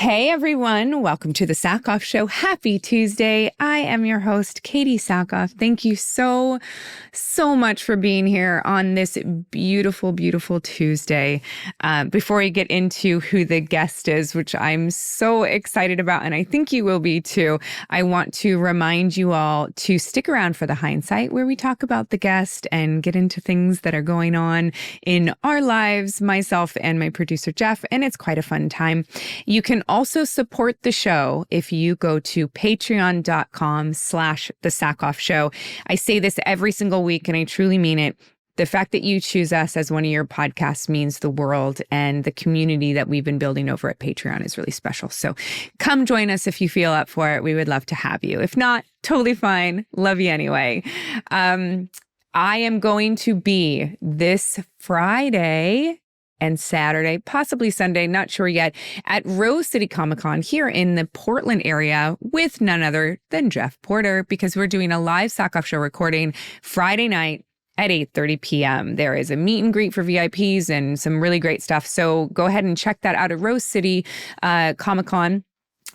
Hey everyone, welcome to the Sackhoff Show. Happy Tuesday. I am your host, Katee Sackhoff. Thank you so much for being here on this beautiful, beautiful Tuesday. Before we get into who the guest is, which I'm so excited about, and I think you will be too, I want to remind you all to stick around for the Hindsight, where we talk about the guest and get into things that are going on in our lives, myself and my producer, Jeph, and it's quite a fun time. You can also support the show if you go to patreon.com/the Sackhoff Show. I say this every single week and I truly mean it. The fact that you choose us as one of your podcasts means the world, and the community that we've been building over at Patreon is really special. So come join us if you feel up for it. We would love to have you. If not, totally fine. Love you anyway. I am going to be this Friday and Saturday, possibly Sunday, not sure yet, at Rose City Comic-Con here in the Portland area with none other than Jeph Porter, because we're doing a live Sackhoff Show recording Friday night at 8:30 p.m. There is a meet and greet for VIPs and some really great stuff. So go ahead and check that out at Rose City Comic-Con.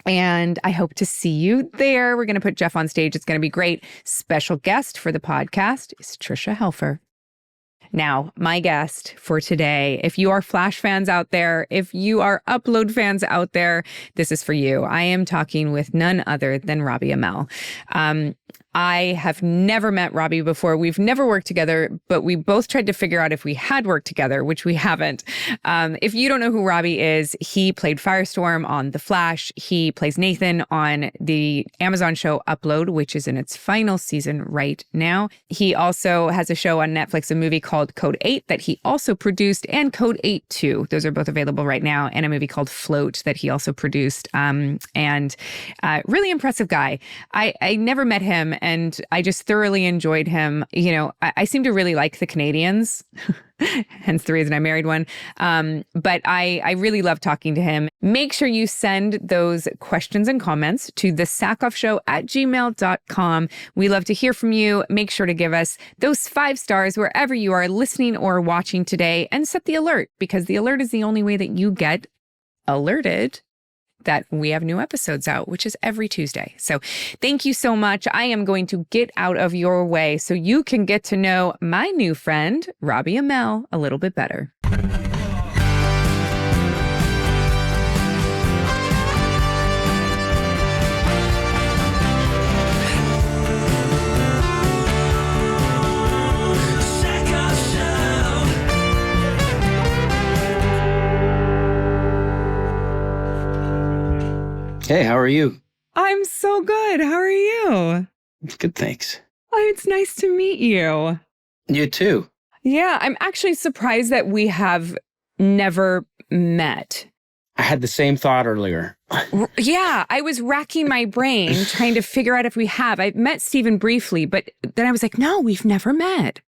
And I hope to see you there. We're going to put Jeph on stage. It's going to be great. Special guest for the podcast is Trisha Helfer. Now, my guest for today, if you are Flash fans out there, if you are Upload fans out there, this is for you. I am talking with none other than Robbie Amell. I have never met Robbie before. We've never worked together, but we both tried to figure out if we had worked together, which we haven't. If you don't know who Robbie is, he played Firestorm on The Flash. He plays Nathan on the Amazon show Upload, which is in its final season right now. He also has a show on Netflix, a movie called Code 8 that he also produced, and Code 8 2. Those are both available right now, and a movie called Float that he also produced. Really impressive guy. I never met him, and I just thoroughly enjoyed him. You know, I seem to really like the Canadians, hence the reason I married one. But I really love talking to him. Make sure you send those questions and comments to thesackoffshow@gmail.com. We love to hear from you. Make sure to give us those 5 stars wherever you are listening or watching today, and set the alert, because the alert is the only way that you get alerted that we have new episodes out, which is every Tuesday. So thank you so much. I am going to get out of your way so you can get to know my new friend, Robbie Amell, a little bit better. Hey, how are you? I'm so good. How are you? Good, thanks. Oh, it's nice to meet you. You too. Yeah, I'm actually surprised that we have never met. I had the same thought earlier. Yeah, I was racking my brain trying to figure out if we have. I met Steven briefly, but then I was like, no, we've never met.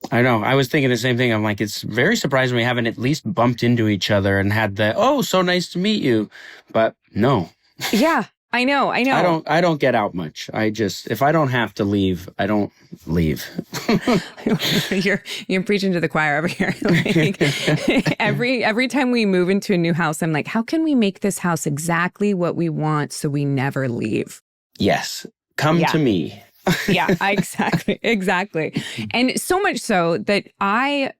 I know. I was thinking the same thing. I'm like, it's very surprising we haven't at least bumped into each other and had the, oh, so nice to meet you. But no. Yeah, I know. I don't get out much. If I don't have to leave, I don't leave. You're preaching to the choir over here. Like, every time we move into a new house, I'm like, how can we make this house exactly what we want so we never leave? Yes. Come to me. Yeah, exactly. And so much so that a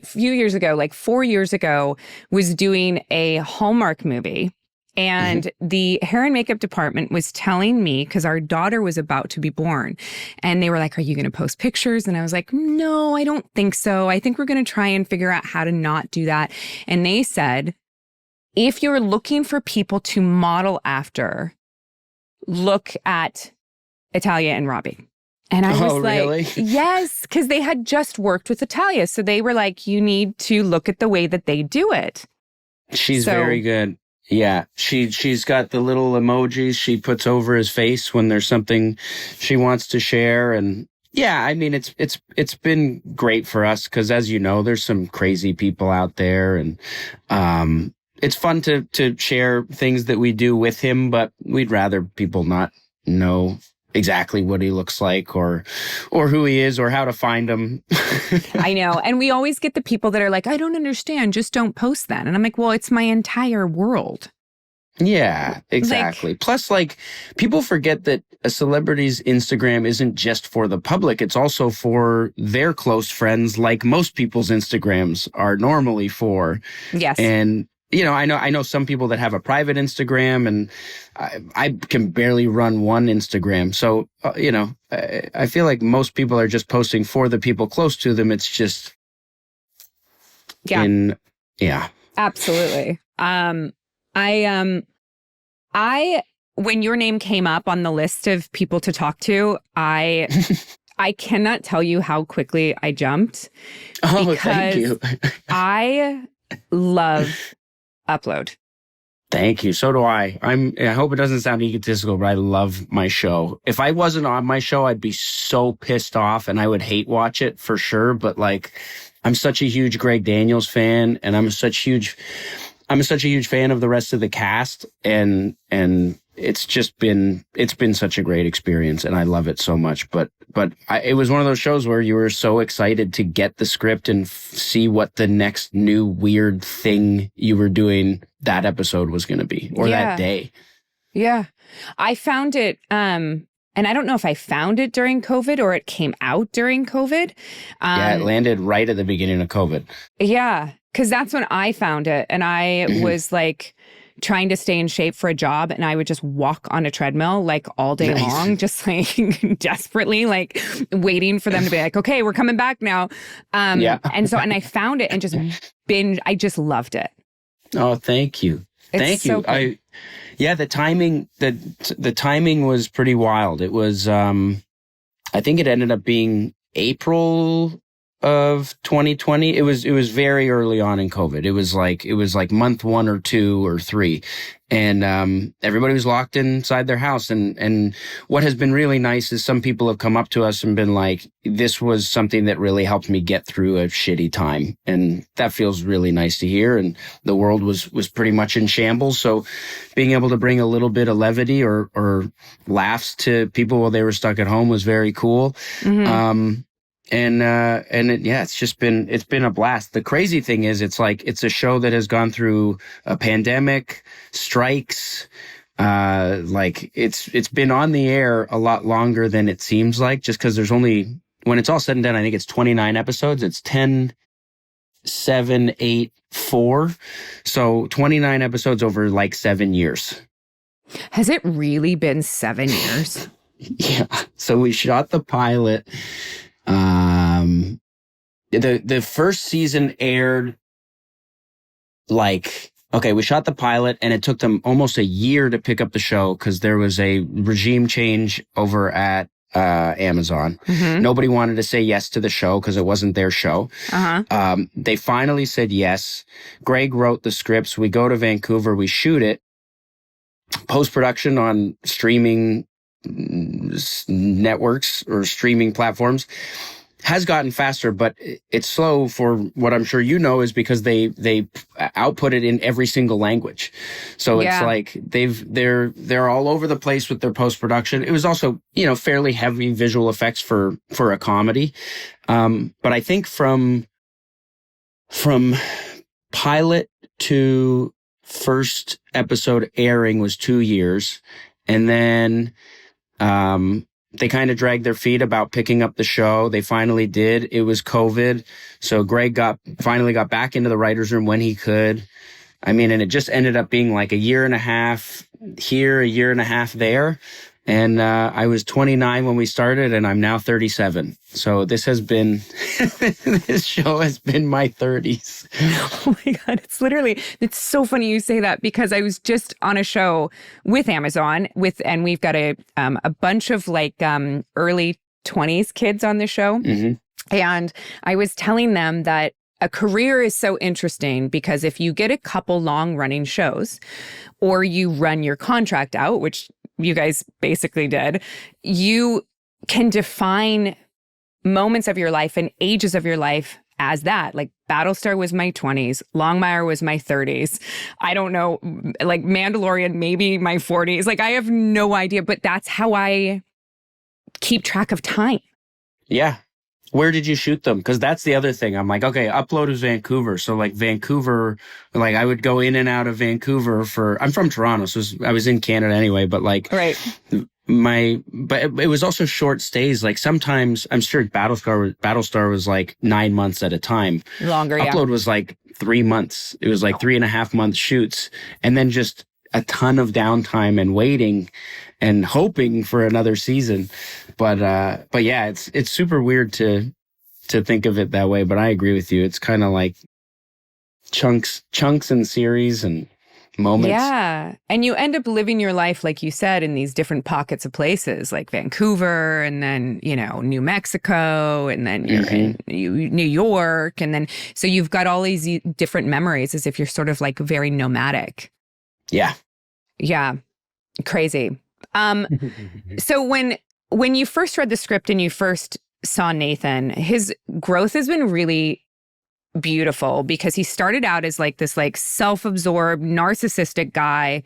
few years ago, like 4 years ago, was doing a Hallmark movie. And the hair and makeup department was telling me, because our daughter was about to be born, and they were like, are you going to post pictures? And I was like, no, I don't think so. I think we're going to try and figure out how to not do that. And they said, if you're looking for people to model after, look at Italia and Robbie. And I was like, really? Yes, because they had just worked with Italia. So they were like, you need to look at the way that they do it. She's very good. Yeah, she's got the little emojis she puts over his face when there's something she wants to share. And yeah, I mean, it's been great for us because, as you know, there's some crazy people out there, and it's fun to share things that we do with him, but we'd rather people not know exactly what he looks like or who he is or how to find him. I know. And we always get the people that are like, I don't understand. Just don't post that. And I'm like, well, it's my entire world. Yeah, exactly. Plus, like, people forget that a celebrity's Instagram isn't just for the public. It's also for their close friends, like most people's Instagrams are normally for. Yes. And, I know some people that have a private Instagram, and I can barely run one Instagram. So, I feel like most people are just posting for the people close to them. It's just yeah, absolutely. When your name came up on the list of people to talk to, I cannot tell you how quickly I jumped. Oh, thank you. I love Upload. Thank you. So do I. I hope it doesn't sound egotistical, but I love my show. If I wasn't on my show, I'd be so pissed off and I would hate watch it for sure. But like, I'm such a huge Greg Daniels fan, and I'm such a huge fan of the rest of the cast, and it's been such a great experience, and I love it so much. But it was one of those shows where you were so excited to get the script and see what the next new weird thing you were doing that episode was going to be, or that day. Yeah. I found it, and I don't know if I found it during COVID or it came out during COVID. It landed right at the beginning of COVID. Yeah, because that's when I found it. And I was like trying to stay in shape for a job, and I would just walk on a treadmill like all day long, just like desperately like waiting for them to be like, okay, we're coming back now. And I found it and I just loved it. Oh, thank you. Thank you. Good. The timing was pretty wild. It was, I think it ended up being April of 2020. It was very early on in COVID. It was like month 1 or 2 or 3. And, everybody was locked inside their house. And what has been really nice is some people have come up to us and been like, this was something that really helped me get through a shitty time. And that feels really nice to hear. And the world was pretty much in shambles. So being able to bring a little bit of levity or laughs to people while they were stuck at home was very cool. Mm-hmm. It's been a blast. The crazy thing is, it's a show that has gone through a pandemic, strikes. It's been on the air a lot longer than it seems like, just because there's only, when it's all said and done, I think it's 29 episodes. It's 10, 7, 8, 4. So 29 episodes over like 7 years. Has it really been 7 years? Yeah. So we shot the pilot. The first season aired we shot the pilot, and it took them almost a year to pick up the show because there was a regime change over at Amazon. Mm-hmm. Nobody wanted to say yes to the show because it wasn't their show. Uh-huh. They finally said yes. Greg wrote the scripts. We go to Vancouver. We shoot it. Post-production on streaming networks or streaming platforms has gotten faster, but it's slow for what I'm sure you know is because they output it in every single language. So it's like they're all over the place with their post-production. It was also, fairly heavy visual effects for a comedy. But I think from pilot to first episode airing was 2 years. And then, they kind of dragged their feet about picking up the show. They finally did. It was COVID. So Greg finally got back into the writer's room when he could. I mean, and it just ended up being like a year and a half here, a year and a half there. And I was 29 when we started, and I'm now 37. So this has been, this show has been my 30s. Oh my God. It's so funny you say that, because I was just on a show with Amazon and we've got a bunch of early 20s kids on the show. Mm-hmm. And I was telling them that a career is so interesting because if you get a couple long running shows or you run your contract out, which you guys basically did, you can define moments of your life and ages of your life as that. Like Battlestar was my 20s, Longmire was my 30s. I don't know, like Mandalorian, maybe my 40s. Like I have no idea, but that's how I keep track of time. Yeah. Where did you shoot them? Because that's the other thing. I'm like, okay, Upload is Vancouver. So like Vancouver, like I would go in and out of Vancouver I'm from Toronto, so I was in Canada anyway, but like Right. but it was also short stays. Like sometimes I'm sure Battlestar was like 9 months at a time. Longer, yeah. Upload was like 3 months. It was like 3.5 month shoots, and then just a ton of downtime and waiting and hoping for another season. But yeah, it's super weird to think of it that way. But I agree with you. It's kind of like chunks and series and moments. Yeah. And you end up living your life, like you said, in these different pockets of places like Vancouver and then, New Mexico and then you're in New York. And then, so you've got all these different memories as if you're sort of like very nomadic. Yeah. Yeah. Crazy. So when you first read the script and you first saw Nathan, his growth has been really beautiful because he started out as like this like self-absorbed narcissistic guy,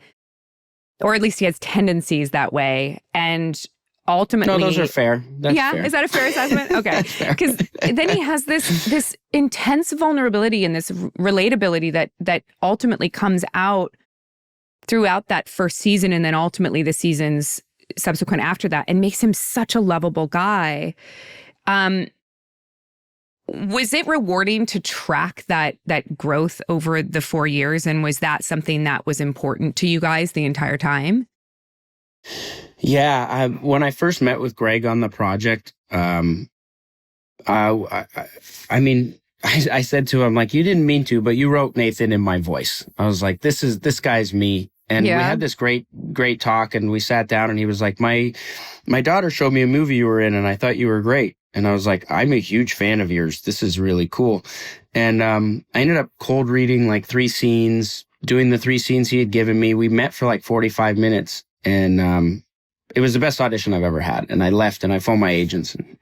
or at least he has tendencies that way, and ultimately those are fair. That's fair. Is that a fair assessment? Okay. Because then he has this intense vulnerability and this relatability that ultimately comes out throughout that first season and then ultimately the seasons subsequent after that, and makes him such a lovable guy. Was it rewarding to track that growth over the 4 years? And was that something that was important to you guys the entire time? Yeah. When I first met with Greg on the project, I said to him, like, you didn't mean to, but you wrote Nathan in my voice. I was like, this guy's me. And we had this great talk, and we sat down, and he was like, my daughter showed me a movie you were in, and I thought you were great. And I was like, I'm a huge fan of yours. This is really cool. And I ended up cold reading like 3 scenes, doing the 3 scenes he had given me. We met for like 45 minutes, and it was the best audition I've ever had. And I left, and I phoned my agents. And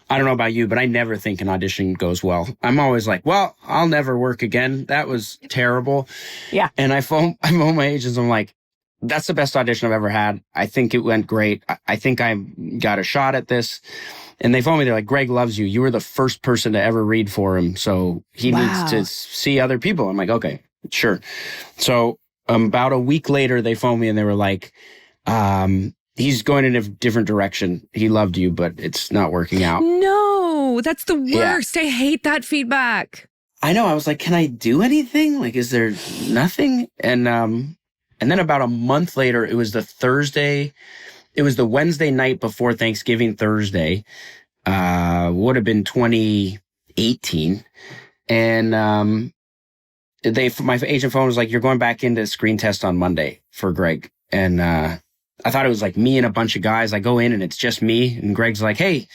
I don't know about you, but I never think an audition goes well. I'm always like, well, I'll never work again. That was terrible. Yeah. And I phone my agents. I'm like, that's the best audition I've ever had. I think it went great. I think I got a shot at this. And they phoned me. They're like, Greg loves you. You were the first person to ever read for him. So he needs to see other people. I'm like, okay, sure. So about a week later, they phoned me and they were like, he's going in a different direction. He loved you, but it's not working out. No, that's the worst. Yeah. I hate that feedback. I know. I was like, can I do anything? Like, is there nothing? And then about a month later, it was the Wednesday night before Thanksgiving Thursday, would have been 2018. And my agent phone was like, you're going back into screen test on Monday for Greg. And I thought it was like me and a bunch of guys. I go in and it's just me. And Greg's like, hey,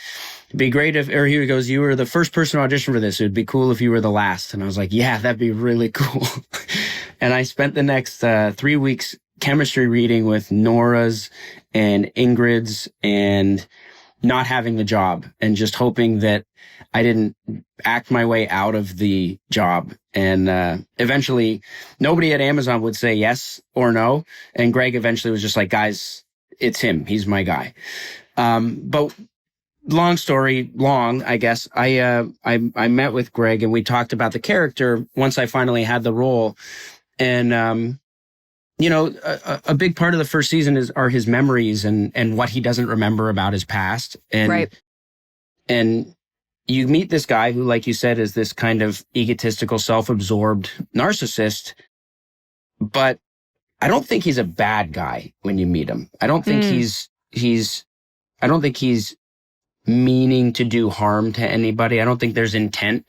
it'd be great or he goes, you were the first person to audition for this. It'd be cool if you were the last. And I was like, yeah, that'd be really cool. And I spent the next 3 weeks chemistry reading with Nora's and Ingrid's and not having the job and just hoping that I didn't act my way out of the job. And eventually nobody at Amazon would say yes or no. And Greg eventually was just like, guys, it's him. He's my guy. But long story long, I guess, I met with Greg and we talked about the character once I finally had the role. And, a big part of the first season are his memories and what he doesn't remember about his past. And, right. And you meet this guy who, like you said, is this kind of egotistical, self-absorbed narcissist. But I don't think he's a bad guy when you meet him. I don't think I don't think he's meaning to do harm to anybody. I don't think there's intent.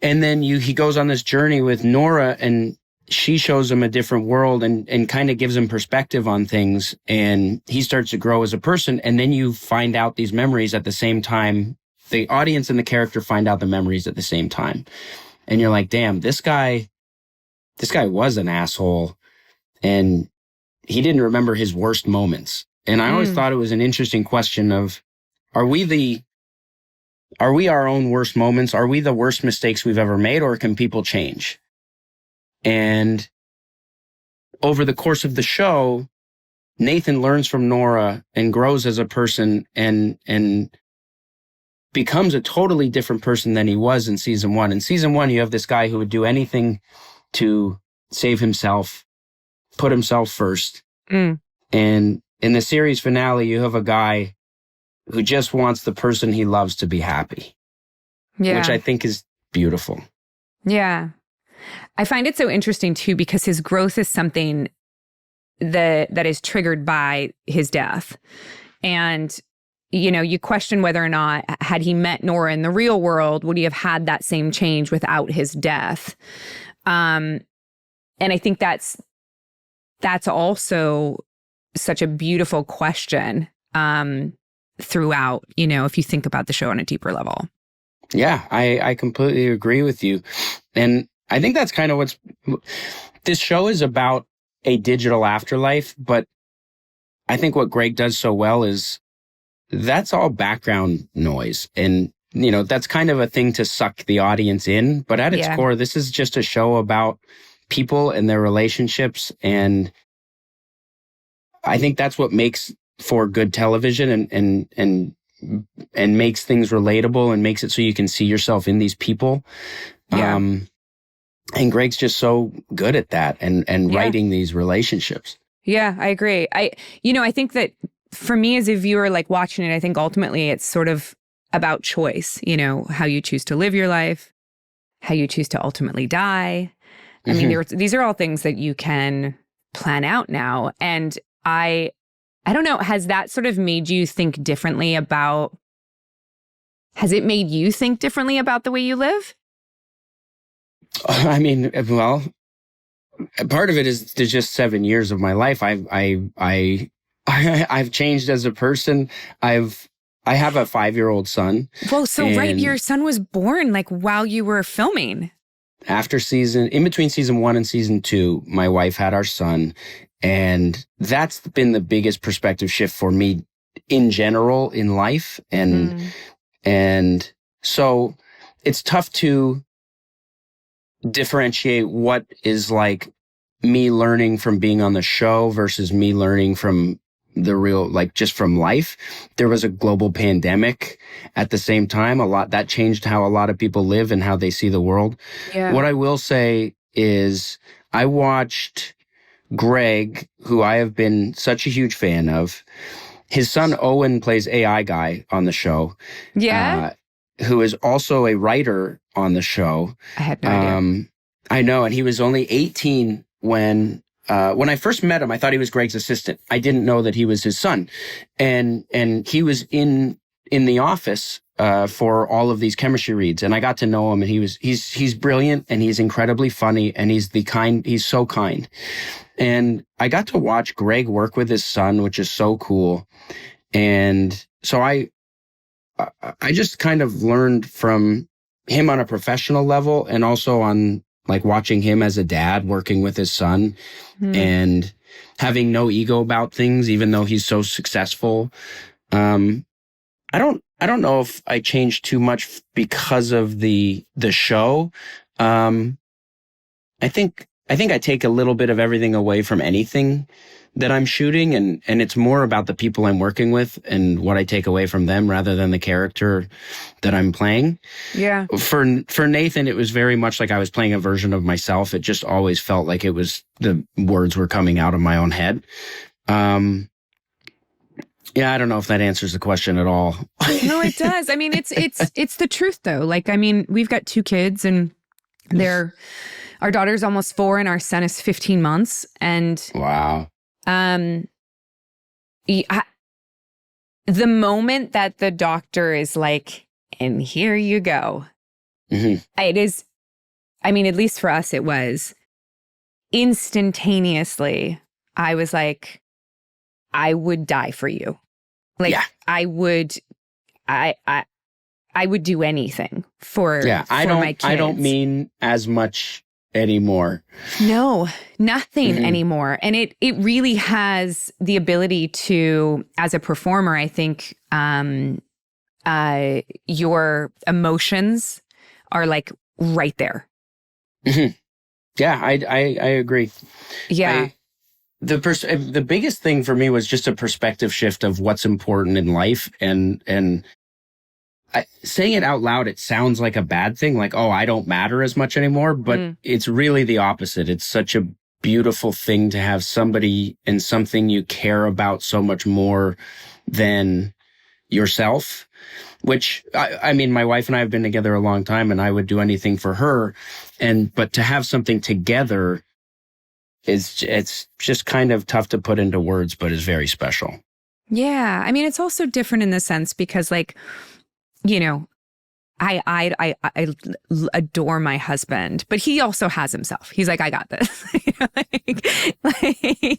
And then he goes on this journey with Nora and she shows him a different world and kind of gives him perspective on things. And he starts to grow as a person. And then you find out these memories at the same time. The audience and the character find out the memories at the same time. And you're like, damn, this guy was an asshole. And he didn't remember his worst moments. And I always thought it was an interesting question of, are we our own worst moments? Are we the worst mistakes we've ever made, or can people change? And over the course of the show, Nathan learns from Nora and grows as a person and becomes a totally different person than he was in season 1. In season 1, you have this guy who would do anything to save himself, put himself first. And in the series finale, you have a guy who just wants the person he loves to be happy. Yeah. Which I think is beautiful. Yeah. I find it so interesting too, because his growth is something that is triggered by his death. And, you know, you question whether or not, had he met Nora in the real world, would he have had that same change without his death? And I think that's also such a beautiful question throughout, you know, if you think about the show on a deeper level. Yeah, I completely agree with you. And I think that's kind of this show is about, a digital afterlife, but I think what Greg does so well is that's all background noise. And, you know, that's kind of a thing to suck the audience in. But at its core, this is just a show about people and their relationships. And I think that's what makes for good television and makes things relatable and makes it so you can see yourself in these people. Yeah. And Greg's just so good at that and writing these relationships. Yeah, I agree. I think that for me as a viewer, like watching it, I think ultimately it's sort of about choice, you know, how you choose to live your life, how you choose to ultimately die. I mean, these are all things that you can plan out now. And I don't know, has that sort of made you think differently about, has it made you think differently about the way you live? I mean, well, part of it is just 7 years of my life. I've changed as a person. I have a 5-year-old son. Whoa, so right, your son was born like while you were filming. In between season 1 and season 2, my wife had our son. And that's been the biggest perspective shift for me in general in life. And so it's tough to differentiate what is like me learning from being on the show versus me learning from the real, like just from life. There was a global pandemic at the same time. That changed how a lot of people live and how they see the world. Yeah. What I will say is I watched Greg, who I have been such a huge fan of. His son Owen plays AI Guy on the show. Yeah. Who is also a writer on the show. I had no idea. I know, and he was only 18 when I first met him. I thought he was Greg's assistant. I didn't know that he was his son, and he was in the office for all of these chemistry reads, and I got to know him. And he's brilliant, and he's incredibly funny, and he's so kind. And I got to watch Greg work with his son, which is so cool. And so I just kind of learned from him on a professional level and also on like watching him as a dad working with his son and having no ego about things, even though he's so successful. I don't know if I changed too much because of the show. I think I take a little bit of everything away from anything that I'm shooting, and it's more about the people I'm working with and what I take away from them rather than the character that I'm playing. Yeah. For Nathan, it was very much like I was playing a version of myself. It just always felt like it was the words were coming out of my own head. Yeah, I don't know if that answers the question at all. No, it does. I mean, it's the truth though. Like, I mean, we've got 2 kids and our daughter's almost 4 and our son is 15 months. And wow. The moment that the doctor is like, and here you go. It is, I mean, at least for us, it was instantaneously. I was like, I would die for you. Like, yeah. I would do anything for my kids. I don't mean as much anymore. No, nothing anymore. And it really has the ability to, as a performer, I think, your emotions are like right there. Yeah, I agree. Yeah. The biggest thing for me was just a perspective shift of what's important in life. And saying it out loud, it sounds like a bad thing, like, oh, I don't matter as much anymore. But it's really the opposite. It's such a beautiful thing to have somebody and something you care about so much more than yourself, which I mean, my wife and I have been together a long time, and I would do anything for her. But to have something together it's just kind of tough to put into words, but is very special. Yeah. I mean, it's also different in the sense because, like, you know, I adore my husband, but he also has himself. He's like, I got this. like,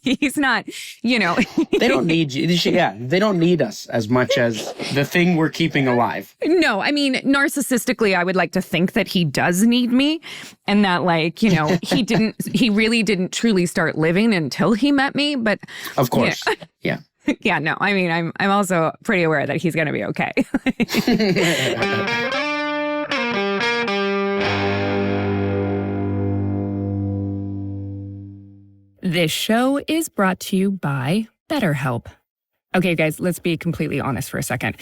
he's not, you know. They don't need you. Yeah, they don't need us as much as the thing we're keeping alive. No, I mean, narcissistically, I would like to think that he does need me, and that, like, you know, he really didn't truly start living until he met me. But of course, yeah. Yeah, no, I mean, I'm also pretty aware that he's going to be okay. This show is brought to you by BetterHelp. Okay, guys, let's be completely honest for a second.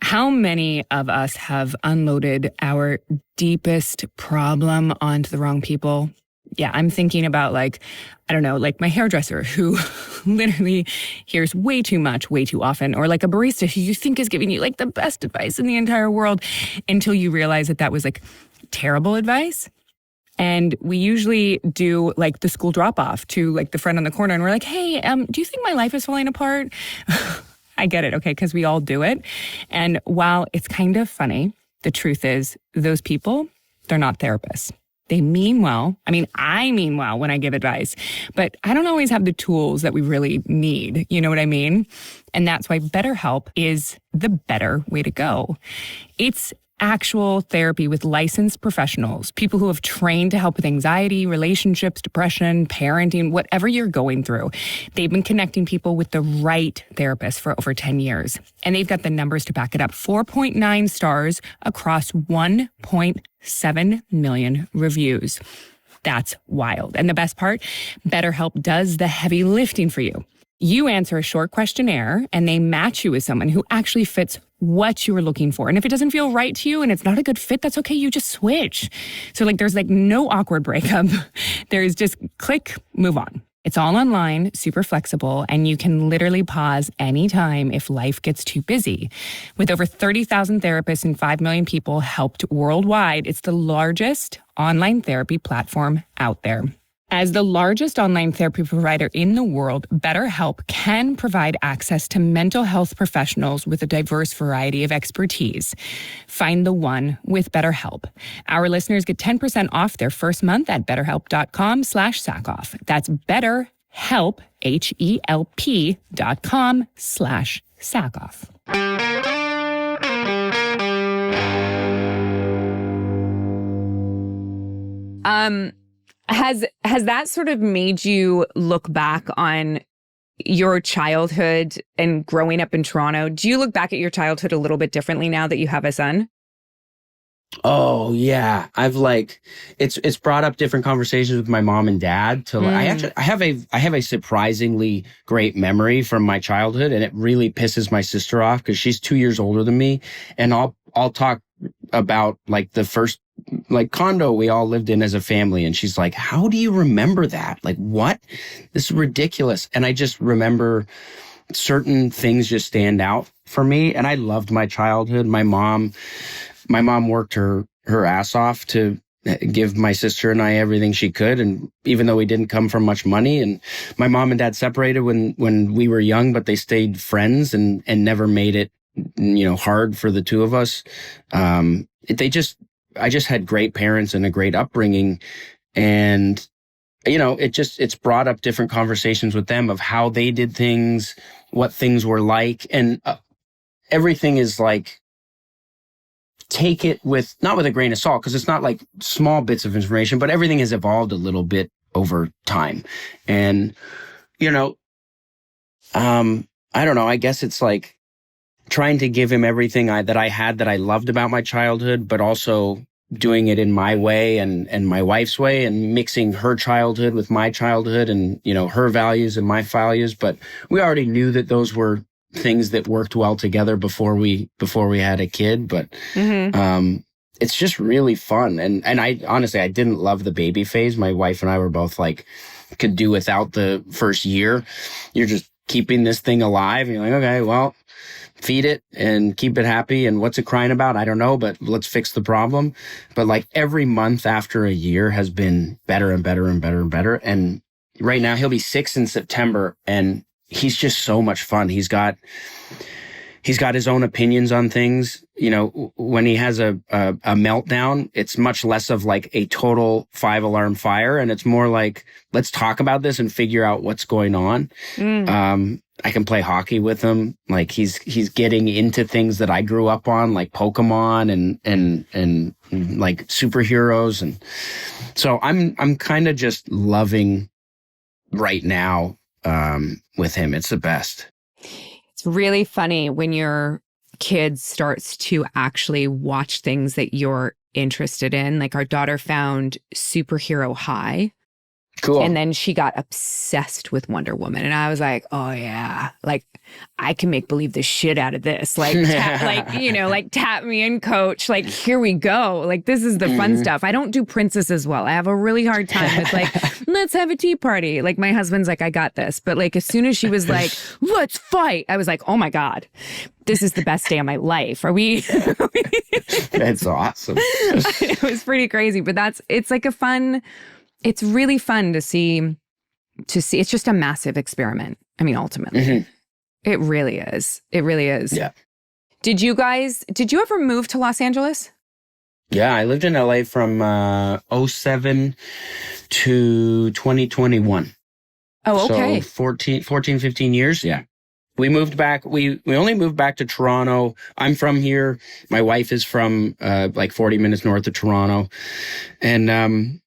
How many of us have unloaded our deepest problem onto the wrong people? Yeah, I'm thinking about, like, I don't know, like my hairdresser who literally hears way too much, way too often, or like a barista who you think is giving you like the best advice in the entire world until you realize that was like terrible advice. And we usually do like the school drop off to like the friend on the corner, and we're like, hey, do you think my life is falling apart? I get it, okay, because we all do it. And while it's kind of funny, the truth is those people, they're not therapists. They mean well. I mean, I mean well when I give advice, but I don't always have the tools that we really need. You know what I mean? And that's why BetterHelp is the better way to go. It's actual therapy with licensed professionals, people who have trained to help with anxiety, relationships, depression, parenting, whatever you're going through. They've been connecting people with the right therapist for over 10 years. And they've got the numbers to back it up. 4.9 stars across 1.7 million reviews. That's wild. And the best part, BetterHelp does the heavy lifting for you. You answer a short questionnaire and they match you with someone who actually fits what you were looking for. And if it doesn't feel right to you and it's not a good fit, that's okay. You just switch. So like there's like no awkward breakup. There's just click, move on. It's all online, super flexible, and you can literally pause anytime if life gets too busy. With over 30,000 therapists and 5 million people helped worldwide, it's the largest online therapy platform out there. As the largest online therapy provider in the world, BetterHelp can provide access to mental health professionals with a diverse variety of expertise. Find the one with BetterHelp. Our listeners get 10% off their first month at betterhelp.com/Sackhoff. That's BetterHelp, HELP.com/Sackhoff. Has that sort of made you look back on your childhood and growing up in Toronto? Do you look back at your childhood a little bit differently now that you have a son? Oh yeah, I've like it's brought up different conversations with my mom and dad. I have a surprisingly great memory from my childhood, and it really pisses my sister off because she's 2 years older than me, and I'll talk about like the first like condo we all lived in as a family, and she's like, how do you remember that? Like, what? This is ridiculous. And I just remember certain things just stand out for me, and I loved my childhood. My mom worked her ass off to give my sister and I everything she could, and even though we didn't come from much money, and my mom and dad separated when we were young, but they stayed friends and never made it, you know, hard for the two of us. I just had great parents and a great upbringing, and you know, it's brought up different conversations with them of how they did things, what things were like, and everything is like, take it not with a grain of salt, because it's not like small bits of information, but everything has evolved a little bit over time. And you know, I don't know, I guess it's like trying to give him everything that I had that I loved about my childhood, but also doing it in my way and my wife's way, and mixing her childhood with my childhood, and, you know, her values and my values. But we already knew that those were things that worked well together before we had a kid, but it's just really fun. And I honestly, I didn't love the baby phase. My wife and I were both like, could do without the first year. You're just keeping this thing alive. And you're like, okay, well, feed it and keep it happy. And what's it crying about? I don't know, but let's fix the problem. But like every month after a year has been better and better and better and better. And right now he'll be 6 in September, and he's just so much fun. He's got his own opinions on things. You know, when he has a meltdown, it's much less of like a total 5-alarm fire. And it's more like, let's talk about this and figure out what's going on. I can play hockey with him. Like he's getting into things that I grew up on, like Pokemon and like superheroes. And so I'm kind of just loving right now, with him. It's the best. It's really funny when your kid starts to actually watch things that you're interested in. Like our daughter found Superhero High. Cool. And then she got obsessed with Wonder Woman. And I was like, oh yeah, like I can make believe the shit out of this. Like, like tap me in, coach. Like, here we go. Like, this is the fun stuff. I don't do princesses well. I have a really hard time with like, let's have a tea party. Like my husband's like, I got this. But like, as soon as she was like, let's fight, I was like, oh my God, this is the best day of my life. Are we? That's awesome. It was pretty crazy, but it's really fun to see. It's just a massive experiment. I mean, ultimately, it really is. It really is. Yeah. Did you ever move to Los Angeles? Yeah, I lived in LA from 2007 to 2021. Oh, okay. So 14, 15 years. Yeah. We moved back. We only moved back to Toronto. I'm from here. My wife is from like 40 minutes north of Toronto. And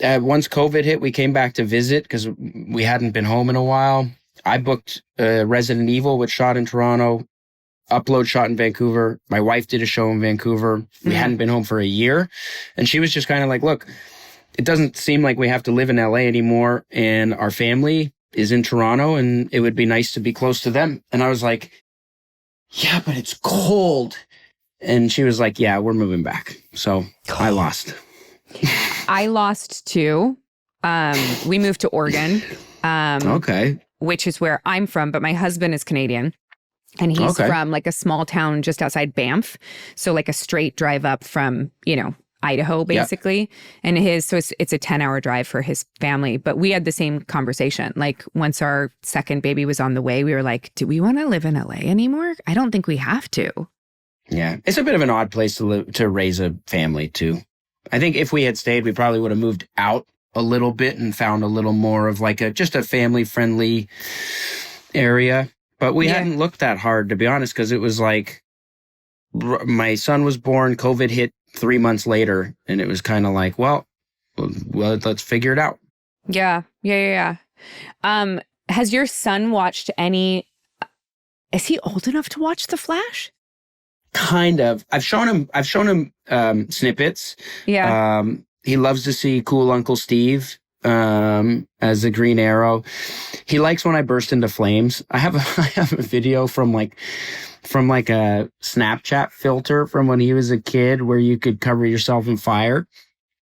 once COVID hit, we came back to visit because we hadn't been home in a while. I booked Resident Evil, which shot in Toronto. Upload shot in Vancouver. My wife did a show in Vancouver. We hadn't been home for a year. And she was just kind of like, look, it doesn't seem like we have to live in LA anymore. And our family is in Toronto, and it would be nice to be close to them. And I was like, yeah, but it's cold. And she was like, yeah, we're moving back. So I lost. I lost too. We moved to Oregon. Okay. Which is where I'm from, but my husband is Canadian. And he's from like a small town just outside Banff. So like a straight drive up from, Idaho, basically. Yep. And so it's a 10-hour drive for his family. But we had the same conversation. Like once our second baby was on the way, we were like, do we want to live in LA anymore? I don't think we have to. Yeah. It's a bit of an odd place to live, to raise a family too. I think if we had stayed, we probably would have moved out a little bit and found a little more of like just a family friendly area. But we hadn't looked that hard, to be honest, because it was like my son was born, COVID hit 3 months later, and it was kind of like, well, let's figure it out. Yeah. Has your son watched any? Is he old enough to watch The Flash? Kind of. I've shown him snippets. Yeah. He loves to see Cool Uncle Steve as the Green Arrow. He likes when I burst into flames. I have a video from like a Snapchat filter from when he was a kid where you could cover yourself in fire.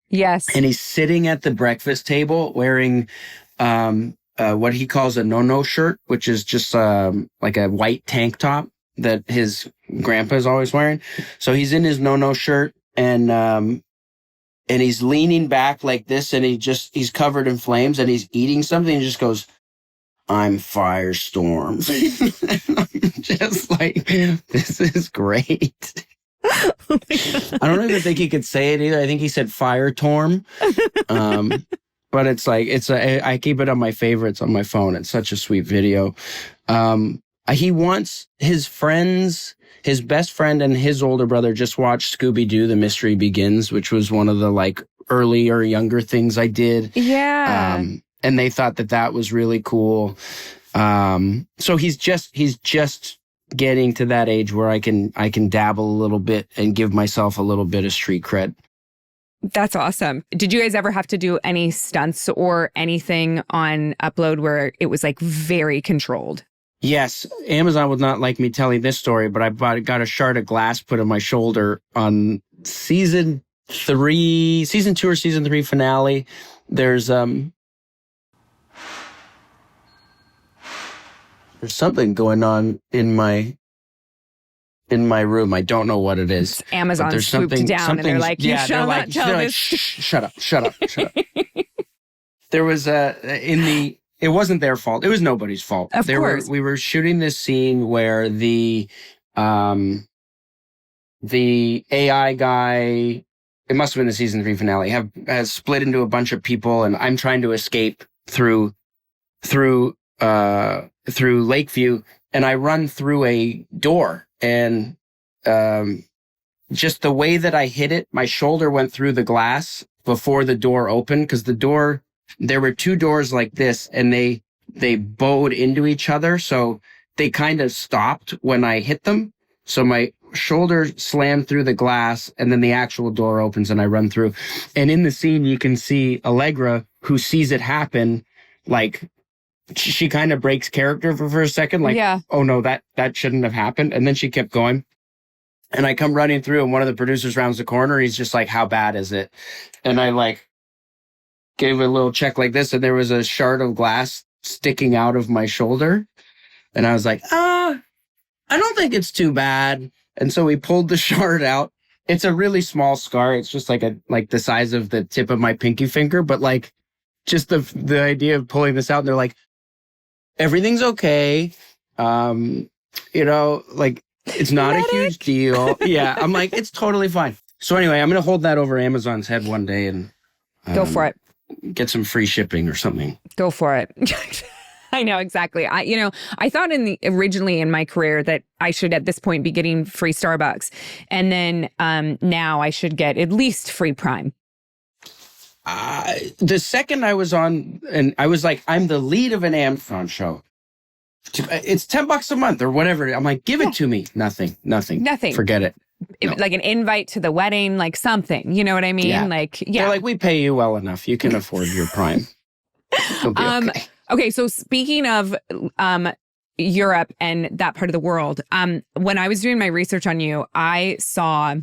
Yes. And he's sitting at the breakfast table wearing what he calls a no-no shirt, which is just like a white tank top that his grandpa is always wearing. So he's in his no-no shirt and he's leaning back like this, and he's covered in flames, and he's eating something, and he just goes, I'm Firestorm. I'm just like, this is great. I don't even think he could say it either. I think he said Firetorm. But it's like, I keep it on my favorites on my phone. It's such a sweet video. He wants his friends, his best friend and his older brother just watched Scooby-Doo, The Mystery Begins, which was one of the like earlier, younger things I did. Yeah. And they thought that was really cool. So he's just getting to that age where I can dabble a little bit and give myself a little bit of street cred. That's awesome. Did you guys ever have to do any stunts or anything on Upload where it was like very controlled? Yes, Amazon would not like me telling this story, but I got a shard of glass put on my shoulder on season 2 or season 3 finale. There's something going on in my room. I don't know what it is. It's Amazon swooped down and they're like, you shall not tell this. Shut up. There was it wasn't their fault. It was nobody's fault. Of course. We were shooting this scene where the AI guy, it must have been the season 3 finale, has split into a bunch of people, and I'm trying to escape through Lakeview, and I run through a door, and just the way that I hit it, my shoulder went through the glass before the door opened, because there were 2 doors like this, and they bowed into each other. So they kind of stopped when I hit them. So my shoulder slammed through the glass, and then the actual door opens and I run through. And in the scene, you can see Allegra, who sees it happen, like she kind of breaks character for a second. Like, oh no, that shouldn't have happened. And then she kept going. And I come running through, and one of the producers rounds the corner. He's just like, how bad is it? And I gave a little check like this, and there was a shard of glass sticking out of my shoulder. And I was like, I don't think it's too bad. And so we pulled the shard out. It's a really small scar. It's just like the size of the tip of my pinky finger. But just the idea of pulling this out, and they're like, everything's okay. It's not a huge deal. Yeah. I'm like, it's totally fine. So anyway, I'm going to hold that over Amazon's head one day and go for it. Get some free shipping or something. Go for it. I know, exactly. I thought originally in my career that I should at this point be getting free Starbucks. And then now I should get at least free Prime. The second I was on, and I was like, I'm the lead of an Amazon show. It's $10 a month or whatever. I'm like, give it to me. Nothing. Forget it. No. Like an invite to the wedding, like something, you know what I mean? Yeah. They're like, we pay you well enough. You can afford your Prime. Okay. So speaking of Europe and that part of the world, when I was doing my research on you, I saw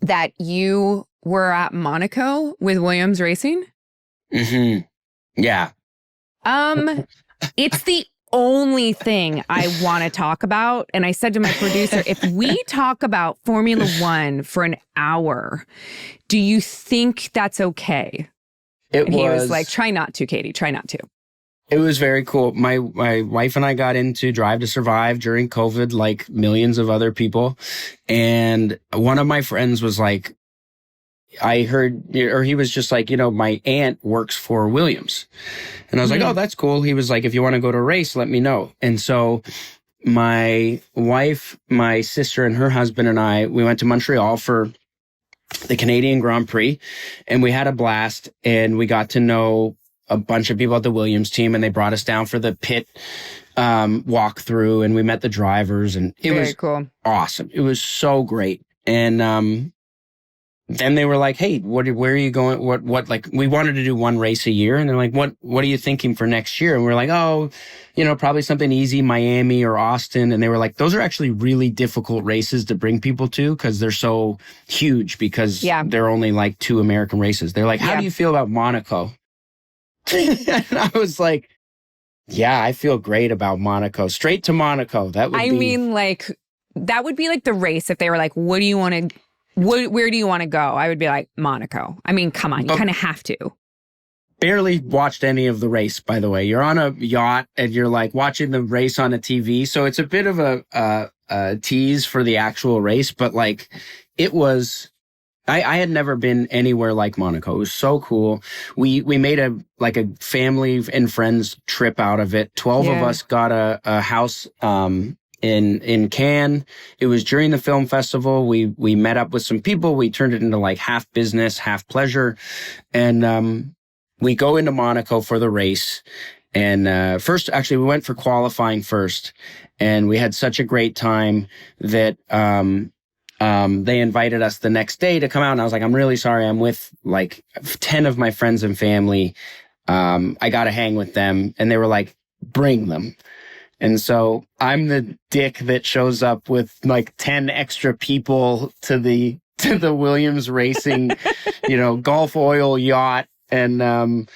that you were at Monaco with Williams Racing. Mm-hmm. Yeah. It's the only thing I want to talk about. And I said to my producer, if we talk about Formula One for an hour, do you think that's okay? He was like, try not to, Katee, try not to. It was very cool. My wife and I got into Drive to Survive during COVID, like millions of other people. And one of my friends was like, I heard, or he was just like, my aunt works for Williams. And I was like, oh, that's cool. He was like, if you want to go to a race, let me know. And so my wife, my sister, and her husband and I, we went to Montreal for the Canadian Grand Prix, and we had a blast, and we got to know a bunch of people at the Williams team, and they brought us down for the pit walkthrough, and we met the drivers, and it was cool. Awesome. It was so great. And then they were like, hey, where are you going? What, like, we wanted to do one race a year. And they're like, what are you thinking for next year? And we're like, oh, probably something easy, Miami or Austin. And they were like, those are actually really difficult races to bring people to because they're so huge because they're only like 2 American races. They're like, how do you feel about Monaco? And I was like, yeah, I feel great about Monaco. Straight to Monaco. That would that would be like the race if they were like, what do you want to where do you want to go? I would be like, Monaco. I mean, come on, you kind of have to. Barely watched any of the race, by the way. You're on a yacht and you're like watching the race on a TV. So it's a bit of a tease for the actual race, but like it was, I had never been anywhere like Monaco. It was so cool. We made a family and friends trip out of it. 12 of us got a house, in Cannes. It was during the film festival. We met up with some people. We turned it into like half business, half pleasure. And we go into Monaco for the race. And first, actually, we went for qualifying first. And we had such a great time that they invited us the next day to come out. And I was like, I'm really sorry. I'm with like 10 of my friends and family. I got to hang with them. And they were like, bring them. And so I'm the dick that shows up with like 10 extra people to the Williams Racing, Gulf Oil yacht. And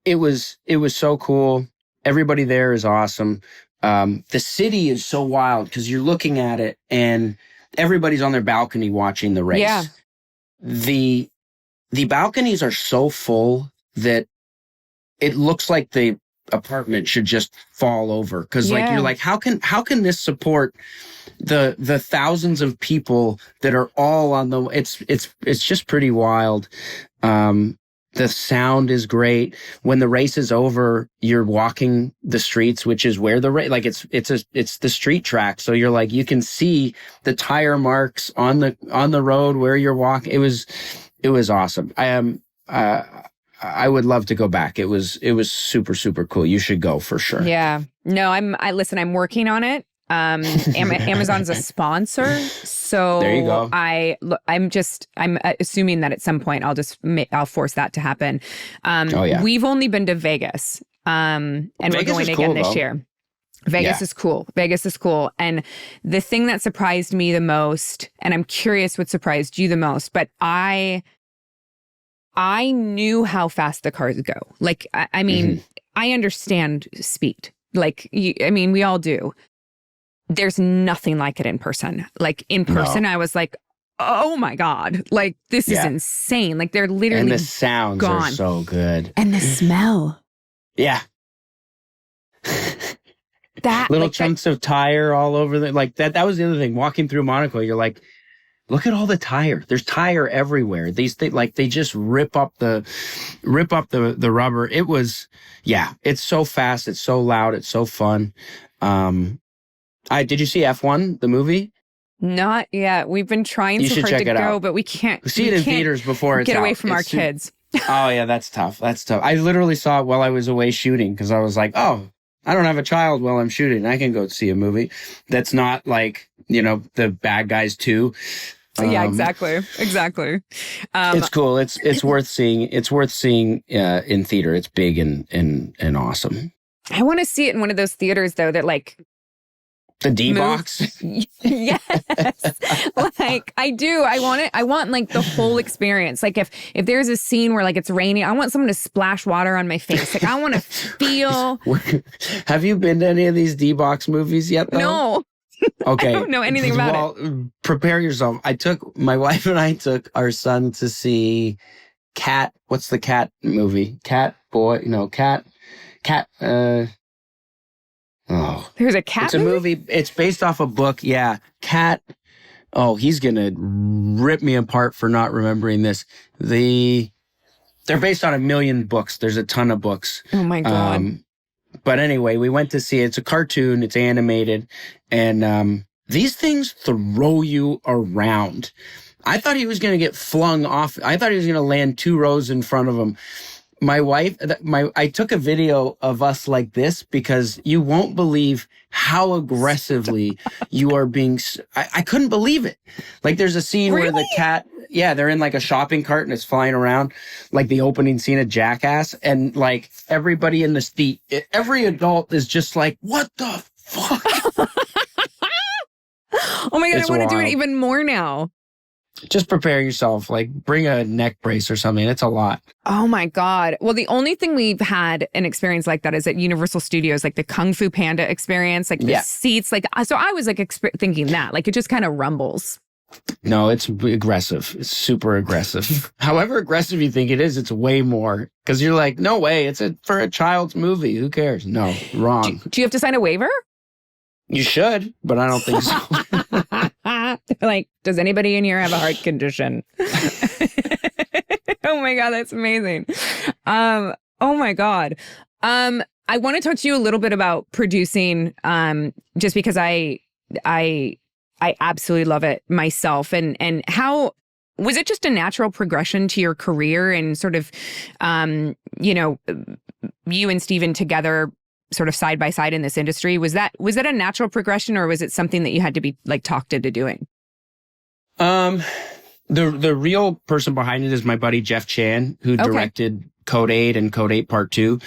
it was so cool. Everybody there is awesome. The city is so wild because you're looking at it and everybody's on their balcony watching the race. Yeah. The balconies are so full that it looks like the apartment should just fall over. Cause like, you're like, how can this support the thousands of people that are all on the, it's just pretty wild. The sound is great. When the race is over, you're walking the streets, which is where the race, like it's the street track. So you're like, you can see the tire marks on the road where you're walking. It was awesome. I would love to go back. It was super, super cool. You should go for sure. Yeah. No, I'm working on it. Amazon's a sponsor, so there you go. I'm assuming that at some point I'll force that to happen. Yeah. We've only been to Vegas, and we're going again this year. Vegas is cool. Vegas is cool. And the thing that surprised me the most, and I'm curious what surprised you the most, but I knew how fast the cars go. Like, I mean, I understand speed. Like, we all do. There's nothing like it in person. Like in person, I was like, oh my God, like this is insane. Like they're literally and the sounds gone. Are so good. And the smell. Yeah. That little chunks of tire all over the, like that was the other thing. Walking through Monaco, you're like, look at all the tire. There's tire everywhere. These things, like they just rip up the rubber. It was, it's so fast. It's so loud. It's so fun. Did you see F1, the movie? Not yet. We've been trying so hard to go, but we can't. See it in theaters before it's get away out. From our kids. Oh yeah, that's tough. That's tough. I literally saw it while I was away shooting because I was like, oh, I don't have a child while I'm shooting. I can go see a movie that's not like, the Bad Guys 2. Yeah, exactly. It's cool. It's worth seeing. It's worth seeing in theater. It's big and awesome. I want to see it in one of those theaters though that like. The D-box? Yes. Like, I do. I want it. I want, like, the whole experience. Like, if there's a scene where, like, it's raining, I want someone to splash water on my face. Like, I want to feel... Have you been to any of these D-box movies yet, though? No. Okay. I don't know anything about it. Prepare yourself. My wife and I took our son to see Cat. What's the Cat movie? Cat. Oh, there's a cat. It's a movie. It's based off a book. Yeah, Cat. Oh, he's gonna rip me apart for not remembering this. They're based on 1 million books. There's a ton of books. Oh my God. But anyway, we went to see it. It's a cartoon. It's animated, and these things throw you around. I thought he was gonna get flung off. I thought he was gonna land 2 rows in front of him. My wife, I took a video of us like this because you won't believe how aggressively you are being. I couldn't believe it. Like there's a scene where the cat, they're in like a shopping cart and it's flying around, like the opening scene of Jackass, and like everybody in every adult is just like, what the fuck? Oh my God, I want to do it even more now. Just prepare yourself, like bring a neck brace or something. It's a lot. Oh my God. Well, the only thing we've had an experience like that is at Universal Studios, like the Kung Fu Panda experience, like the seats, like, so I was like thinking that, like it just kind of rumbles. No, it's aggressive. It's super aggressive. However aggressive you think it is, it's way more. Because you're like, no way, it's for a child's movie. Who cares? No, wrong. Do you have to sign a waiver? You should, but I don't think so. Like, does anybody in here have a heart condition? Oh my God, that's amazing. Oh my God. I want to talk to you a little bit about producing, just because I absolutely love it myself. And how was it just a natural progression to your career and sort of, you and Steven together sort of side by side in this industry? Was that a natural progression, or was it something that you had to be like talked into doing? The real person behind it is my buddy Jeph Chan, who directed Code 8 and Code 8 Part 2.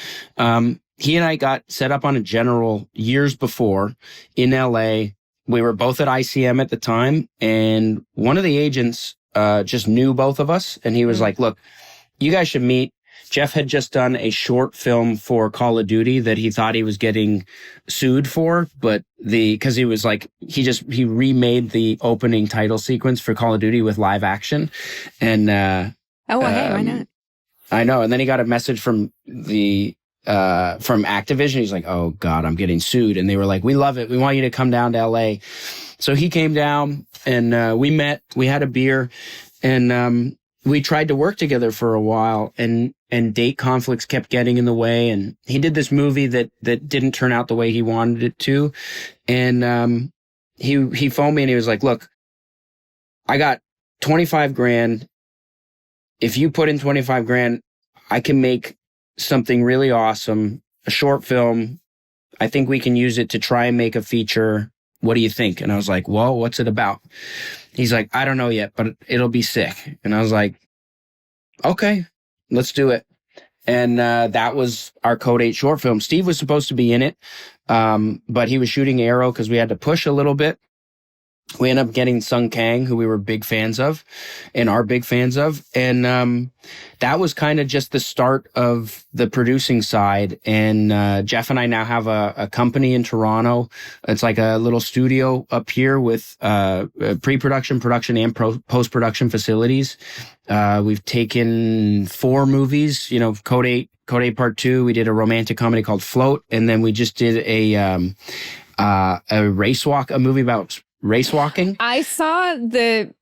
he and I got set up on a general years before in LA. We were both at ICM at the time, and one of the agents just knew both of us, and he was like, look, you guys should meet. Jeph had just done a short film for Call of Duty that he thought he was getting sued for, but because he was like, he remade the opening title sequence for Call of Duty with live action. And, hey, why not? I know. And then he got a message from from Activision. He's like, oh God, I'm getting sued. And they were like, we love it. We want you to come down to LA. So he came down and, we met, we had a beer, and, we tried to work together for a while, and date conflicts kept getting in the way. And he did this movie that didn't turn out the way he wanted it to. And, he phoned me and he was like, look, I got 25 grand. If you put in 25 grand, I can make something really awesome, a short film. I think we can use it to try and make a feature. What do you think? And I was like, well, what's it about? He's like, I don't know yet, but it'll be sick. And I was like, okay, let's do it. And that was our Code 8 short film. Steve was supposed to be in it, but he was shooting Arrow because we had to push a little bit. We ended up getting Sung Kang, who we were big fans of and are big fans of. And that was kind of just the start of the producing side. And Jeph and I now have a company in Toronto. It's like a little studio up here with pre-production, production, and post-production facilities. We've taken 4 movies, Code 8 Part 2. We did a romantic comedy called Float. And then we just did a movie about racewalking. I saw the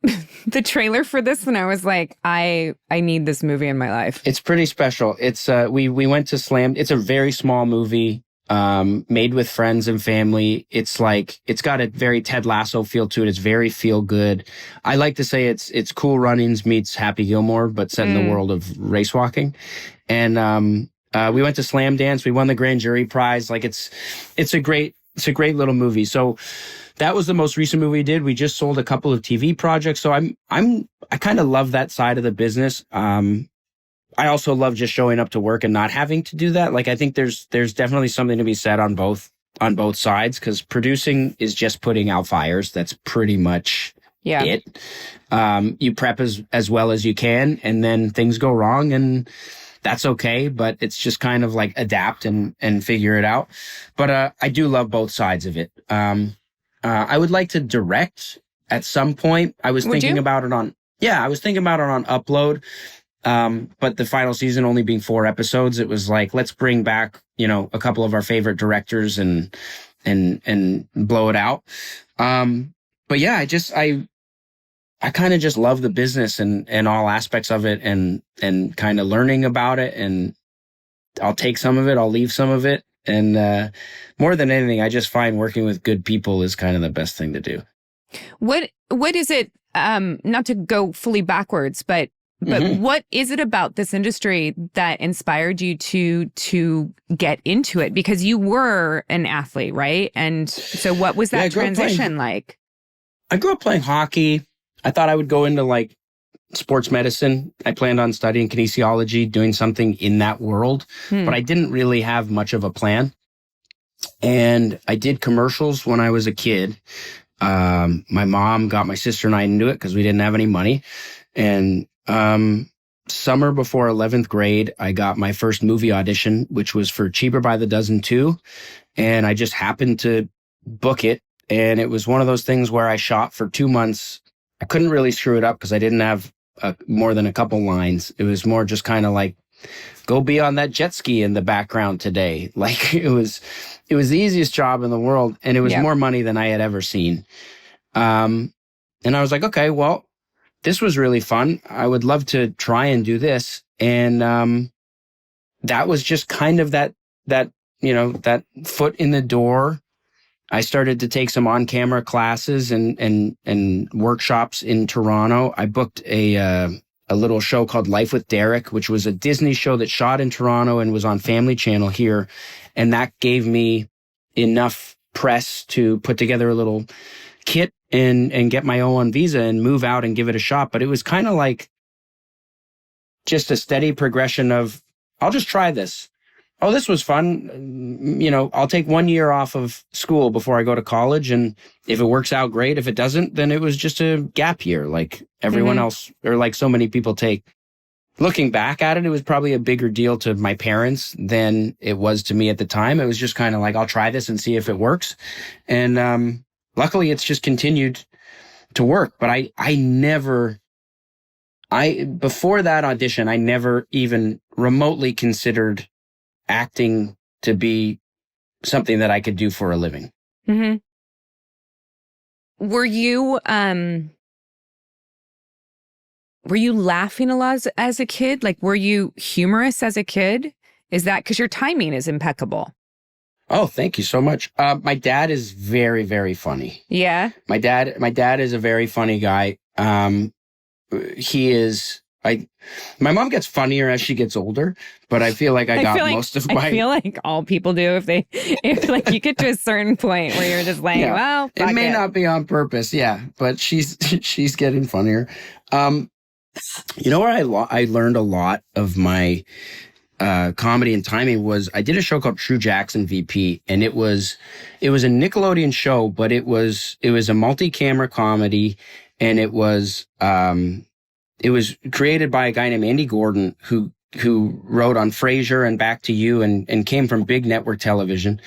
trailer for this and I was like, I need this movie in my life. It's pretty special. It's we went to Slam. It's a very small movie, made with friends and family. It's got a very Ted Lasso feel to it. It's very feel good. I like to say it's Cool Runnings meets Happy Gilmore, but set in the world of racewalking. And we went to Slam Dance. We won the grand jury prize. It's a great little movie. So that was the most recent movie we did. We just sold a couple of TV projects. So I kind of love that side of the business. I also love just showing up to work and not having to do that. I think there's definitely something to be said on both sides, because producing is just putting out fires. That's pretty much it. You prep as well as you can, and then things go wrong, and that's okay, but it's just kind of adapt and figure it out. But I do love both sides of it. I would like to direct at some point. I was thinking about it on Upload. But the final season only being 4 episodes, it was let's bring back, a couple of our favorite directors and blow it out. But yeah, I kind of just love the business and all aspects of it and kind of learning about it. And I'll take some of it, I'll leave some of it. And more than anything, I just find working with good people is kind of the best thing to do. What is it, not to go fully backwards, but what is it about this industry that inspired you to get into it? Because you were an athlete, right? And so what was that transition like? I grew up playing hockey. I thought I would go into sports medicine. I planned on studying kinesiology, doing something in that world, but I didn't really have much of a plan. And I did commercials when I was a kid. My mom got my sister and I into it because we didn't have any money. And summer before 11th grade, I got my first movie audition, which was for Cheaper by the Dozen 2. And I just happened to book it. And it was one of those things where I shot for 2 months. I couldn't really screw it up because I didn't have more than a couple lines. It was more just kind of go be on that jet ski in the background today. It was the easiest job in the world, and it was more money than I had ever seen. And I was like, okay, well, this was really fun. I would love to try and do this. And that was just kind of that foot in the door. I started to take some on-camera classes and workshops in Toronto. I booked a little show called Life with Derek, which was a Disney show that shot in Toronto and was on Family Channel here. And that gave me enough press to put together a little kit and get my O1 visa and move out and give it a shot. But it was kind of just a steady progression of, I'll just try this. oh, this was fun. You know, I'll take 1 year off of school before I go to college. And if it works out, great. If it doesn't, then it was just a gap year like everyone else, or like so many people take. Looking back at it, it was probably a bigger deal to my parents than it was to me at the time. It was just kind of like, I'll try this and see if it works. And luckily, it's just continued to work. But before that audition, I never even remotely considered acting to be something that I could do for a living. Mm-hmm. Were you laughing a lot as a kid? Like, were you humorous as a kid? Is that because your timing is impeccable? Oh, thank you so much. My dad is very, very funny. Yeah. My dad is a very funny guy. My mom gets funnier as she gets older, but I feel like I feel like all people do if like you get to a certain point where you're just like, well, it may not be on purpose. Yeah. But she's getting funnier. You know where I learned a lot of my comedy and timing was I did a show called True Jackson VP, and it was a Nickelodeon show, but it was a multi-camera comedy, and it was created by a guy named Andy Gordon who wrote on Frasier and Back to You and came from big network television.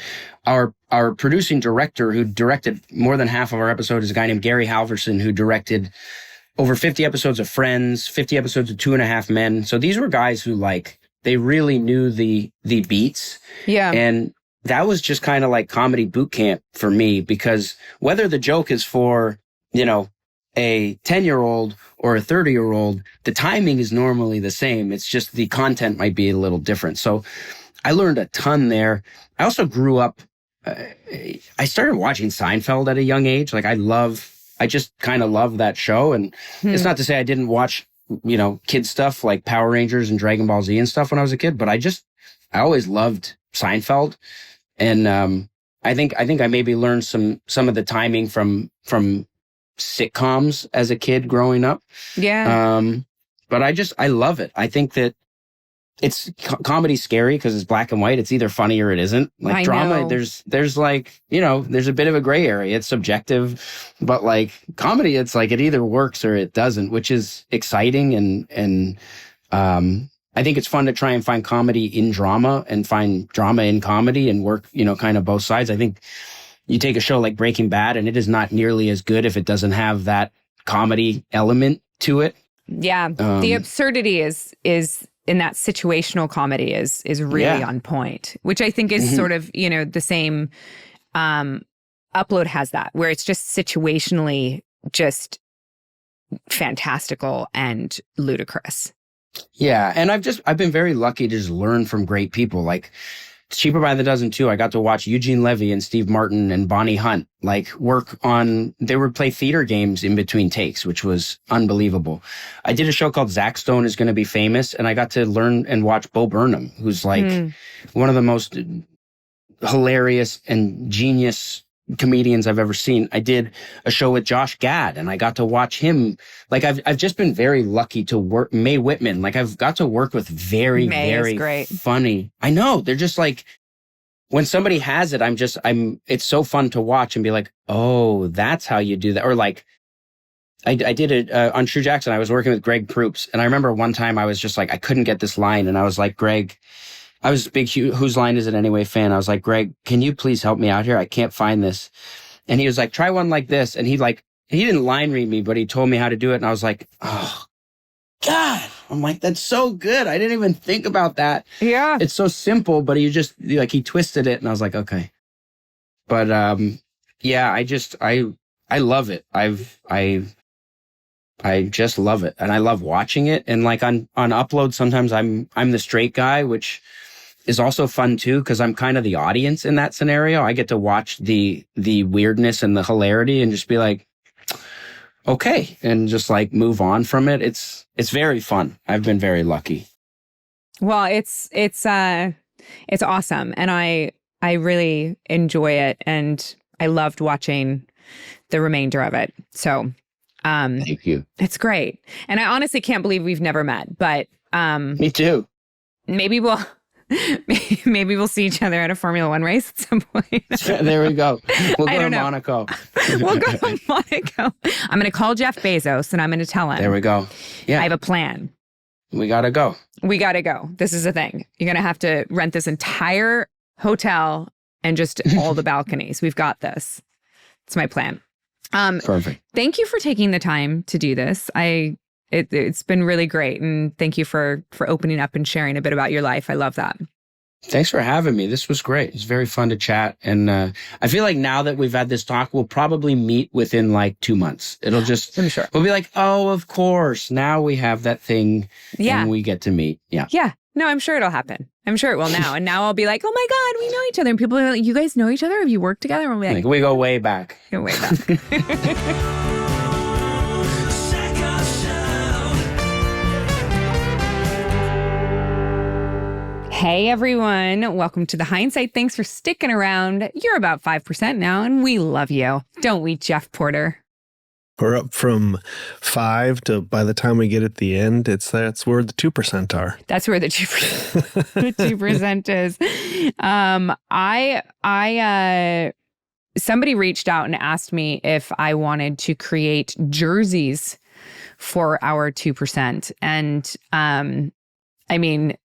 Our producing director, who directed more than half of our episodes, is a guy named Gary Halverson, who directed over 50 episodes of Friends, 50 episodes of 2.5 Men. So these were guys who they really knew the beats. Yeah. And that was just kind of like comedy boot camp for me, because whether the joke is for, you know, a 10-year-old or a 30-year-old, the timing is normally the same. It's just the content might be a little different. So I learned a ton there. I also grew up, I started watching Seinfeld at a young age. Like I just kind of love that show. And it's not to say I didn't watch, you know, kid stuff like Power Rangers and Dragon Ball Z and stuff when I was a kid, but I always loved Seinfeld. And I think I maybe learned some of the timing from sitcoms as a kid growing up. Yeah. But I love it. I think that it's comedy scary because it's black and white. It's either funny or it isn't. Like drama, there's like, you know, there's a bit of a gray area. It's subjective, but like comedy, it's like it either works or it doesn't, which is exciting. And I think it's fun to try and find comedy in drama and find drama in comedy and work, you know, kind of both sides. I think you take a show like Breaking Bad and it is not nearly as good if it doesn't have that comedy element to it. Yeah. The absurdity is in that situational comedy is really on point, which I think is sort of, you know, the same. Upload has that, where it's just situationally just fantastical and ludicrous. Yeah. And I've been very lucky to just learn from great people. Like Cheaper by the Dozen too. I got to watch Eugene Levy and Steve Martin and Bonnie Hunt they would play theater games in between takes, which was unbelievable. I did a show called Zach Stone is Going to Be Famous, and I got to learn and watch Bo Burnham, who's like one of the most hilarious and genius comedians I've ever seen. I did a show with Josh Gad, and I got to watch him. Like I've just been very lucky to work Mae Whitman. Like I've got to work with very great. Funny. I know, they're just like, when somebody has it, it's so fun to watch and be like, oh, that's how you do that. Or like I did it on True Jackson. I was working with Greg Proops, and I remember one time I was just like, I couldn't get this line, and I was like, Greg, I was a big Whose Line Is It Anyway fan. I was like, Greg, can you please help me out here? I can't find this. And he was like, try one like this. And he didn't line read me, but he told me how to do it. And I was like, oh, God. I'm like, that's so good. I didn't even think about that. Yeah. It's so simple, but he twisted it. And I was like, okay. But yeah, I love it. I just love it. And I love watching it. And like on Upload, sometimes I'm the straight guy, which is also fun too, because I'm kind of the audience in that scenario. I get to watch the weirdness and the hilarity and just be like, okay, and just like move on from it. It's very fun. I've been very lucky. Well, it's awesome, and I really enjoy it, and I loved watching the remainder of it. So thank you. It's great, and I honestly can't believe we've never met. But me too. Maybe Maybe we'll see each other at a Formula One race at some point. There we go. We'll go to Monaco. We'll go to Monaco. I'm going to call Jeff Bezos and I'm going to tell him. There we go. Yeah. I have a plan. We got to go. We got to go. This is the thing. You're going to have to rent this entire hotel and just all the balconies. We've got this. It's my plan. Perfect. Thank you for taking the time to do this. It's been really great. And thank you for opening up and sharing a bit about your life. I love that. Thanks for having me. This was great. It's very fun to chat. And I feel like now that we've had this talk, we'll probably meet within like 2 months. It'll just, I'm sure. We'll be like, oh, of course. Now we have that thing. Yeah. And we get to meet. Yeah. Yeah. No, I'm sure it'll happen. I'm sure it will now. And now I'll be like, oh my God, we know each other. And people are like, you guys know each other? Have you worked together? And we'll be like, we go way back. Go way back. Hey everyone, welcome to the Hindsight. Thanks for sticking around. You're about 5% now, and we love you. Don't we, Jeph Porter? We're up from 5 to by the time we get at the end, that's where the 2% are. That's where the 2%, the 2% is. Somebody reached out and asked me if I wanted to create jerseys for our 2%. And I mean,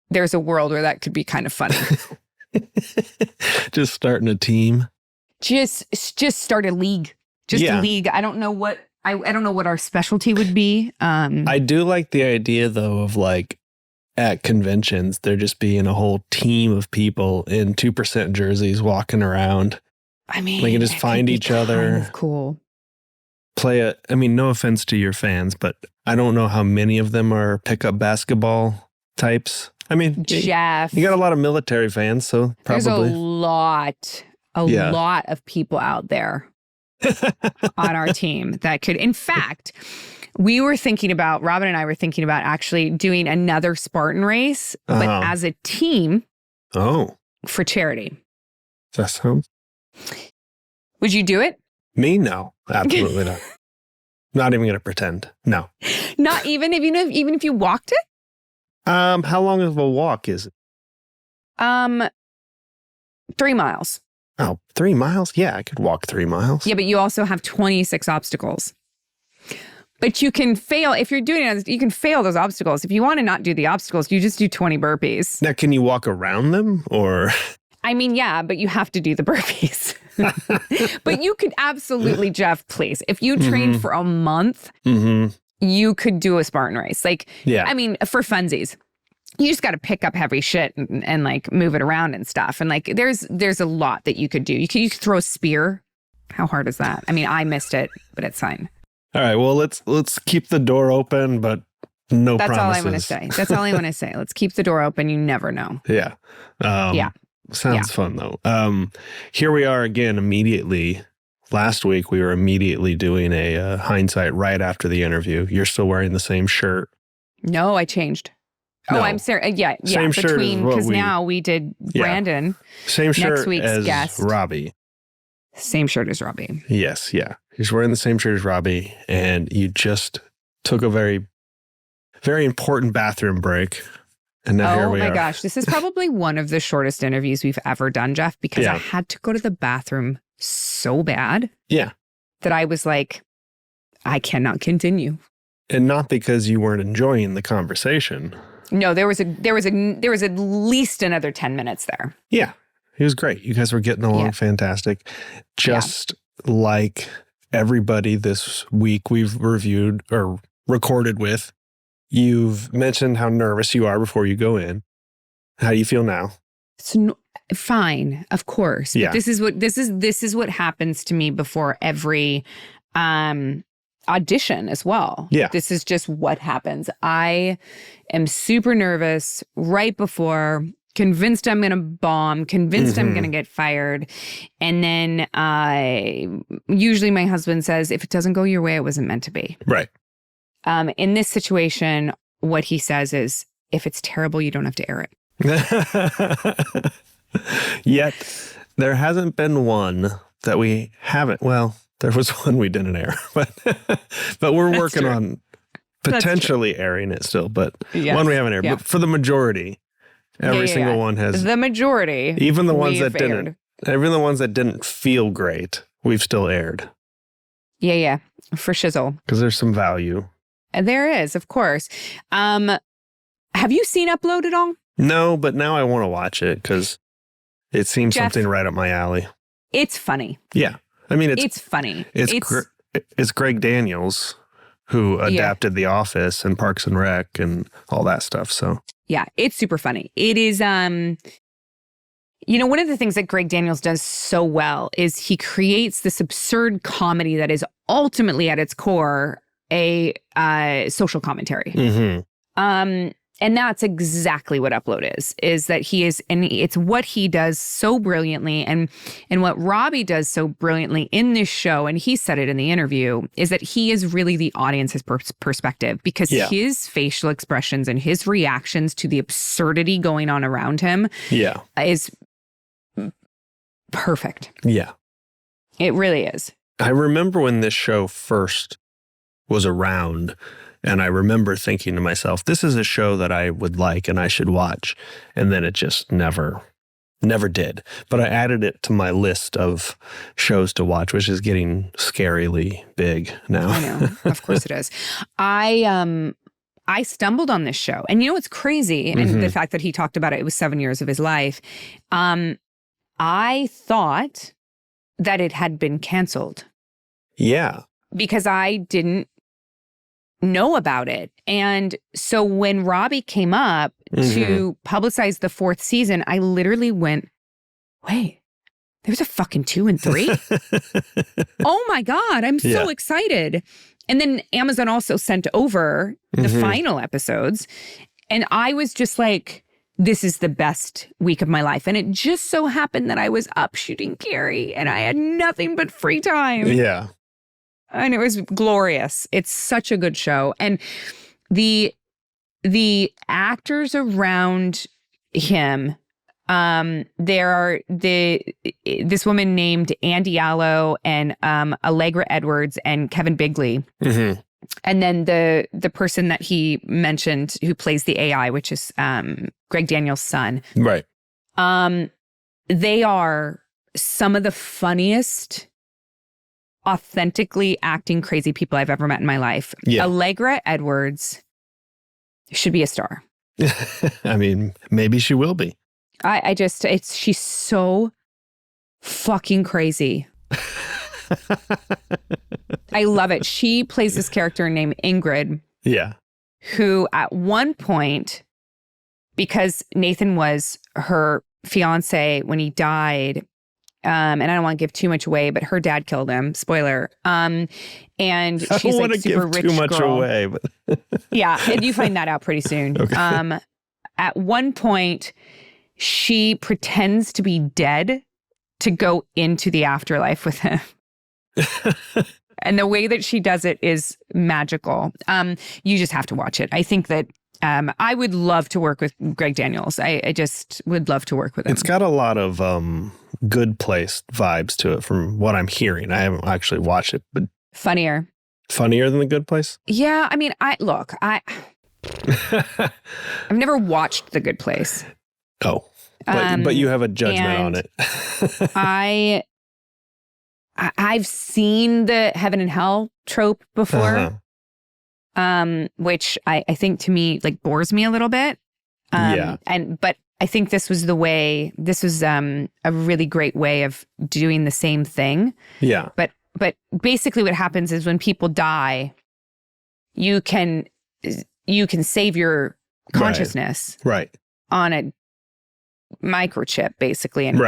there's a world where that could be kind of funny. Just starting a team. Just start a league. A league. I don't know what I don't know what our specialty would be. I do like the idea though of like at conventions there just being a whole team of people in 2% jerseys walking around. I mean, they can just find each other. Kind of cool. I mean, no offense to your fans, but I don't know how many of them are pickup basketball types. I mean, Jeph, you got a lot of military fans, so probably. There's a lot of people out there on our team that could, in fact, Robin and I were thinking about actually doing another Spartan race, but as a team. Oh. For charity. That sounds. Would you do it? Me? No, absolutely not. Not even going to pretend. No. Not even if you walked it? How long of a walk is it? 3 miles. Oh, 3 miles? Yeah, I could walk 3 miles. Yeah, but you also have 26 obstacles. But you can fail. If you're doing it, you can fail those obstacles. If you want to not do the obstacles, you just do 20 burpees. Now, can you walk around them or? I mean, yeah, but you have to do the burpees. But you could absolutely, Jeph, please. If you trained for a month, you could do a Spartan race. Like, yeah. I mean, for funsies. You just got to pick up heavy shit and like move it around and stuff. And like, there's a lot that you could do. You could throw a spear. How hard is that? I mean, I missed it, but it's fine. All right. Well, let's keep the door open, but no promises. That's all I want to say. That's all I want to say. Let's keep the door open. You never know. Yeah. Yeah. Sounds fun though. Here we are again immediately. Last week we were immediately doing a Hindsight right after the interview. You're still wearing the same shirt. No, I changed. No. Oh, I'm sorry. Yeah. Same shirt because now we did Brandon. Same shirt next week's as guest. Robbie. Same shirt as Robbie. Yes. Yeah. He's wearing the same shirt as Robbie, and you just took a very, very important bathroom break. And now here we are. Oh my gosh. This is probably one of the shortest interviews we've ever done, Jeph, because I had to go to the bathroom so bad. Yeah. That I was like, I cannot continue. And not because you weren't enjoying the conversation. No, there was at least another 10 minutes there. Yeah. He was great. You guys were getting along fantastic. Just like everybody this week we've reviewed or recorded with, you've mentioned how nervous you are before you go in. How do you feel now? It's fine, of course. Yeah. But this is what happens to me before every audition as well. Yeah. This is just what happens. I am super nervous right before, convinced I'm going to bomb, convinced I'm going to get fired. And then usually my husband says, if it doesn't go your way, it wasn't meant to be. Right. In this situation, what he says is, if it's terrible, you don't have to air it. Yet, there hasn't been one that we haven't. Well, there was one we didn't air, but we're working on potentially airing it still. But one we haven't aired. But for the majority, Every single one has. The majority. Even the ones that didn't. Even the ones that didn't feel great, we've still aired. Yeah. For shizzle. Because there's some value. There is, of course. Have you seen Upload at all? No, but now I want to watch it because it seems Jeph, something right up my alley. It's funny. Yeah. I mean, it's funny. It's Greg Daniels who adapted The Office and Parks and Rec and all that stuff. So yeah, it's super funny. It is, one of the things that Greg Daniels does so well is he creates this absurd comedy that is ultimately at its core a social commentary. Mm-hmm. And that's exactly what Upload is that he is, and it's what he does so brilliantly, and what Robbie does so brilliantly in this show, and he said it in the interview, is that he is really the audience's perspective, because his facial expressions and his reactions to the absurdity going on around him is perfect. Yeah. It really is. I remember when this show first was around, and I remember thinking to myself, this is a show that I would like and I should watch. And then it just never did. But I added it to my list of shows to watch, which is getting scarily big now. I know. Of course it is. I stumbled on this show. And you know what's crazy? And the fact that he talked about it, it was 7 years of his life. I thought that it had been canceled. Yeah. Because I didn't know about it. And so when Robbie came up to publicize the 4th season, I literally went, wait, there's a fucking 2 and 3? Oh my God, I'm so excited. And then Amazon also sent over the final episodes. And I was just like, this is the best week of my life. And it just so happened that I was up shooting Carrie and I had nothing but free time. Yeah. And it was glorious. It's such a good show. And the actors around him, there are this woman named Andy Allo and Allegra Edwards and Kevin Bigley. Mm-hmm. And then the person that he mentioned who plays the AI, which is Greg Daniels' son. Right. They are some of the funniest, authentically acting crazy people I've ever met in my life. Yeah. Allegra Edwards should be a star. I mean, maybe she will be. She's so fucking crazy. I love it. She plays this character named Ingrid. Yeah. Who at one point, because Nathan was her fiance when he died, and I don't want to give too much away, but her dad killed him. Spoiler. And she's like super rich girl. Too much away, but yeah, and you find that out pretty soon. Okay. At one point, she pretends to be dead to go into the afterlife with him. And the way that she does it is magical. You just have to watch it. I think that I would love to work with Greg Daniels. I just would love to work with him. It's got a lot of Good Place vibes to it from what I'm hearing. I haven't actually watched it, but funnier than The Good Place? Yeah, I mean, I've never watched The Good Place. Oh, but you have a judgment on it. I've seen the heaven and hell trope before, which I think to me like bores me a little bit. But I think this was a really great way of doing the same thing. Yeah. But basically what happens is when people die, you can save your consciousness on a microchip basically and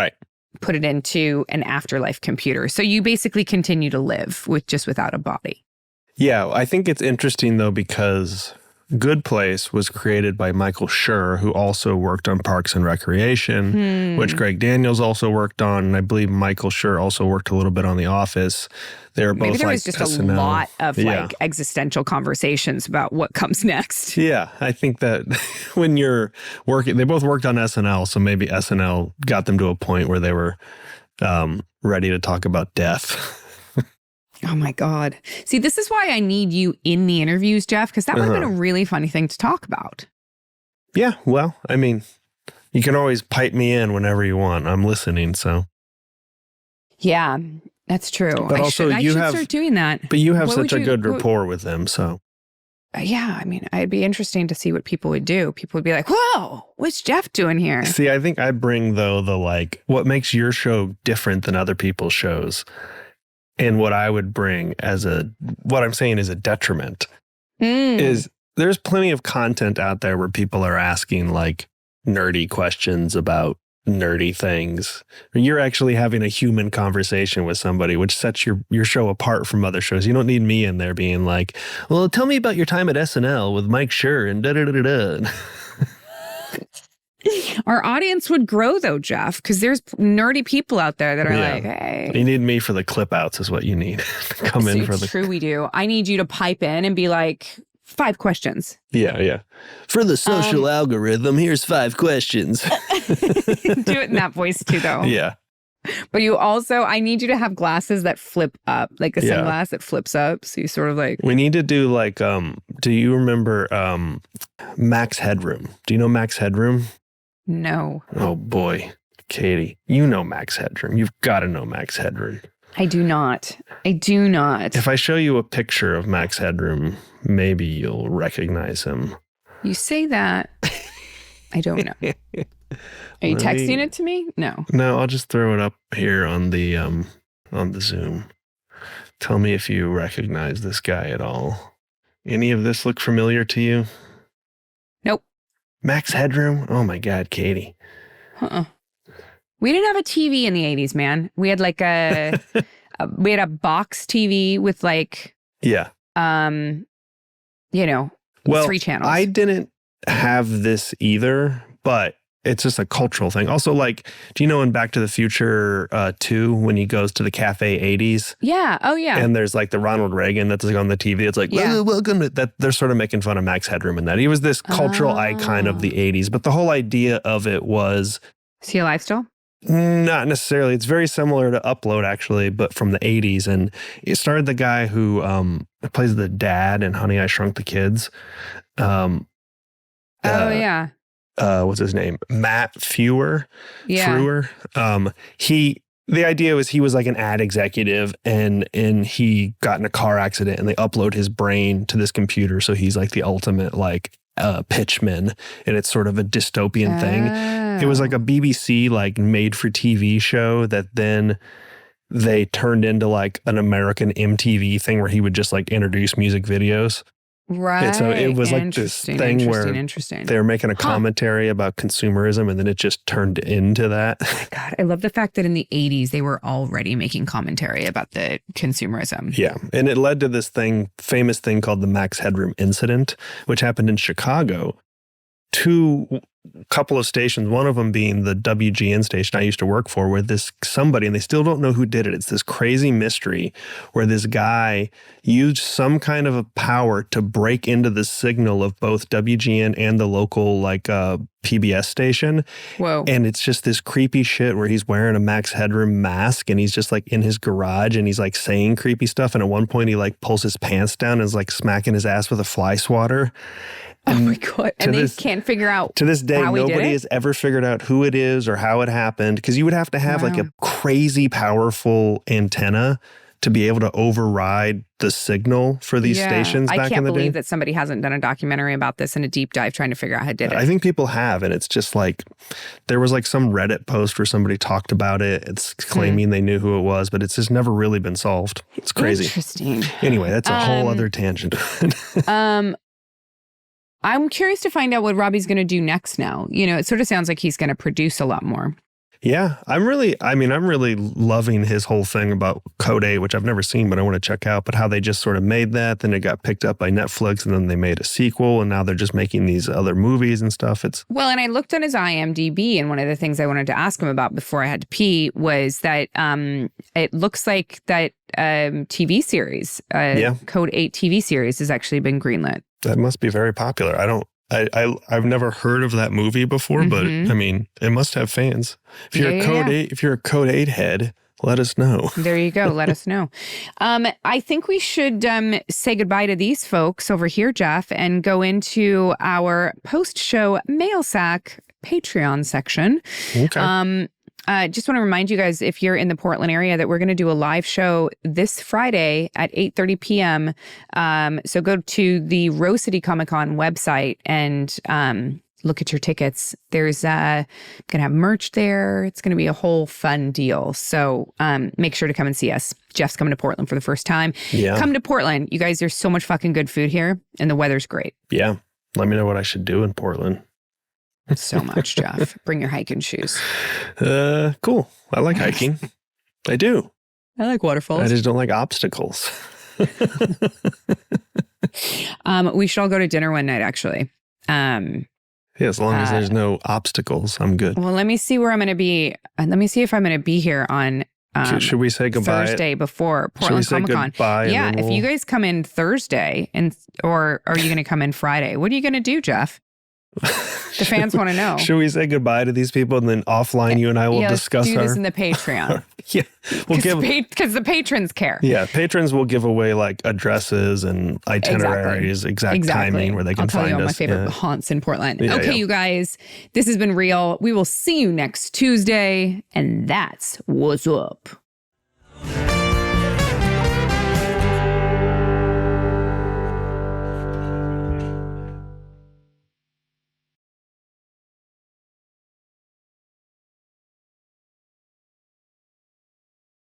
put it into an afterlife computer. So you basically continue to live without a body. Yeah, I think it's interesting though because Good Place was created by Michael Schur, who also worked on Parks and Recreation, which Greg Daniels also worked on. And I believe Michael Schur also worked a little bit on The Office. They were both Maybe there like was just SNL. A lot of like existential conversations about what comes next. Yeah, I think that when you're working, they both worked on SNL, so maybe SNL got them to a point where they were ready to talk about death. Oh my God. See, this is why I need you in the interviews, Jeph, because that would have been a really funny thing to talk about. Yeah, well, I mean, You can always pipe me in whenever you want. I'm listening, so. Yeah, that's true. But I should start doing that. But you have such a good rapport with them, so. Yeah, I mean, it'd be interesting to see what people would do. People would be like, whoa, what's Jeph doing here? See, I think I bring, though, what makes your show different than other people's shows, and what I would bring what I'm saying is a detriment, is there's plenty of content out there where people are asking, like, nerdy questions about nerdy things. You're actually having a human conversation with somebody, which sets your show apart from other shows. You don't need me in there being like, well, tell me about your time at SNL with Mike Schur and da-da-da-da-da. Our audience would grow, though, Jeph, because there's nerdy people out there that are like, hey. You need me for the clip outs is what you need. Come in for the... True, we do. I need you to pipe in and be like, 5 questions. Yeah. For the social algorithm, here's 5 questions. Do it in that voice too, though. Yeah. But I need you to have glasses that flip up, like a sunglass that flips up. So you sort of like. We need to do like, do you remember Max Headroom? Do you know Max Headroom? No. Oh boy, Katee, you know Max Headroom. You've got to know Max Headroom. I do not. If I show you a picture of Max Headroom, maybe you'll recognize him. You say that. I don't know. Are you texting it to me? No. No, I'll just throw it up here on the Zoom. Tell me if you recognize this guy at all. Any of this look familiar to you? Nope. Max Headroom? Oh my God, Katee. We didn't have a TV in the 80s, man. We had like we had a box TV with like, 3 channels. I didn't have this either, but it's just a cultural thing. Also, like, do you know in Back to the Future 2 when he goes to the Cafe 80s? Yeah. Oh, yeah. And there's like the Ronald Reagan that's like on the TV. It's like, welcome to that. They're sort of making fun of Max Headroom in that. He was this cultural icon of the 80s, but the whole idea of it was... Is he alive still? Not necessarily. It's very similar to Upload, actually, but from the 80s. And it starred the guy who plays the dad in Honey, I Shrunk the Kids. What's his name? Matt Frewer. Yeah. The idea was he was like an ad executive and he got in a car accident and they upload his brain to this computer. So he's like the ultimate like pitchman, and it's sort of a dystopian thing. It was like a BBC like made for TV show that then they turned into like an American MTV thing where he would just like introduce music videos. Right. And so it was like this thing where they were making a commentary about consumerism, and then it just turned into that. Oh my God, I love the fact that in the 80s, they were already making commentary about the consumerism. Yeah. And it led to this famous thing called the Max Headroom incident, which happened in Chicago. Couple of stations, one of them being the WGN station I used to work for, where somebody, and they still don't know who did it. It's this crazy mystery where this guy used some kind of a power to break into the signal of both WGN and the local like PBS station. Whoa. And it's just this creepy shit where he's wearing a Max Headroom mask and he's just like in his garage and he's like saying creepy stuff. And at one point he like pulls his pants down and is like smacking his ass with a fly swatter. Oh my God. And they can't figure out. To this day, nobody has ever figured out who it is or how it happened, because you would have to have like a crazy powerful antenna to be able to override the signal for these stations back in the day. I can't believe that somebody hasn't done a documentary about this and a deep dive trying to figure out who did it. I think people have, and it's just like, there was like some Reddit post where somebody talked about it. It's claiming they knew who it was, but it's just never really been solved. It's crazy. Interesting. Anyway, that's a whole other tangent. I'm curious to find out what Robbie's going to do next now. You know, it sort of sounds like he's going to produce a lot more. Yeah, I'm really loving his whole thing about Code 8, which I've never seen, but I want to check out. But how they just sort of made that, then it got picked up by Netflix, and then they made a sequel, and now they're just making these other movies and stuff. Well, and I looked on his IMDb, and one of the things I wanted to ask him about before I had to pee was that it looks like that TV series, Code 8 TV series, has actually been greenlit. That must be very popular. I've never heard of that movie before, but I mean, it must have fans. If you're a Code 8 head, let us know. There you go. Let us know. I think we should say goodbye to these folks over here, Jeph, and go into our post-show mail sack Patreon section. Okay. Just want to remind you guys, if you're in the Portland area, that we're going to do a live show this Friday at 8:30 p.m. So go to the Rose City Comic Con website and look at your tickets. There's going to have merch there. It's going to be a whole fun deal. So make sure to come and see us. Jeff's coming to Portland for the first time. Yeah. Come to Portland. You guys, there's so much fucking good food here and the weather's great. Yeah. Let me know what I should do in Portland. So much, Jeph. Bring your hiking shoes. Cool. I like hiking. I do. I like waterfalls. I just don't like obstacles. We should all go to dinner one night, actually. Yeah, as long as there's no obstacles, I'm good. Well, let me see where I'm going to be. Let me see if I'm going to be here on should we say goodbye? Thursday before Portland Comic Con. Yeah, if you guys come in Thursday, or are you going to come in Friday? What are you going to do, Jeph? The fans want to know. Should we say goodbye to these people and then offline you and I will discuss do this in the Patreon. Yeah, we'll because the patrons care. Yeah, patrons will give away like addresses and itineraries, exact timing where they can find us. I'll tell you all my favorite haunts in Portland. Yeah, okay, you guys, this has been real. We will see you next Tuesday, and that's what's up.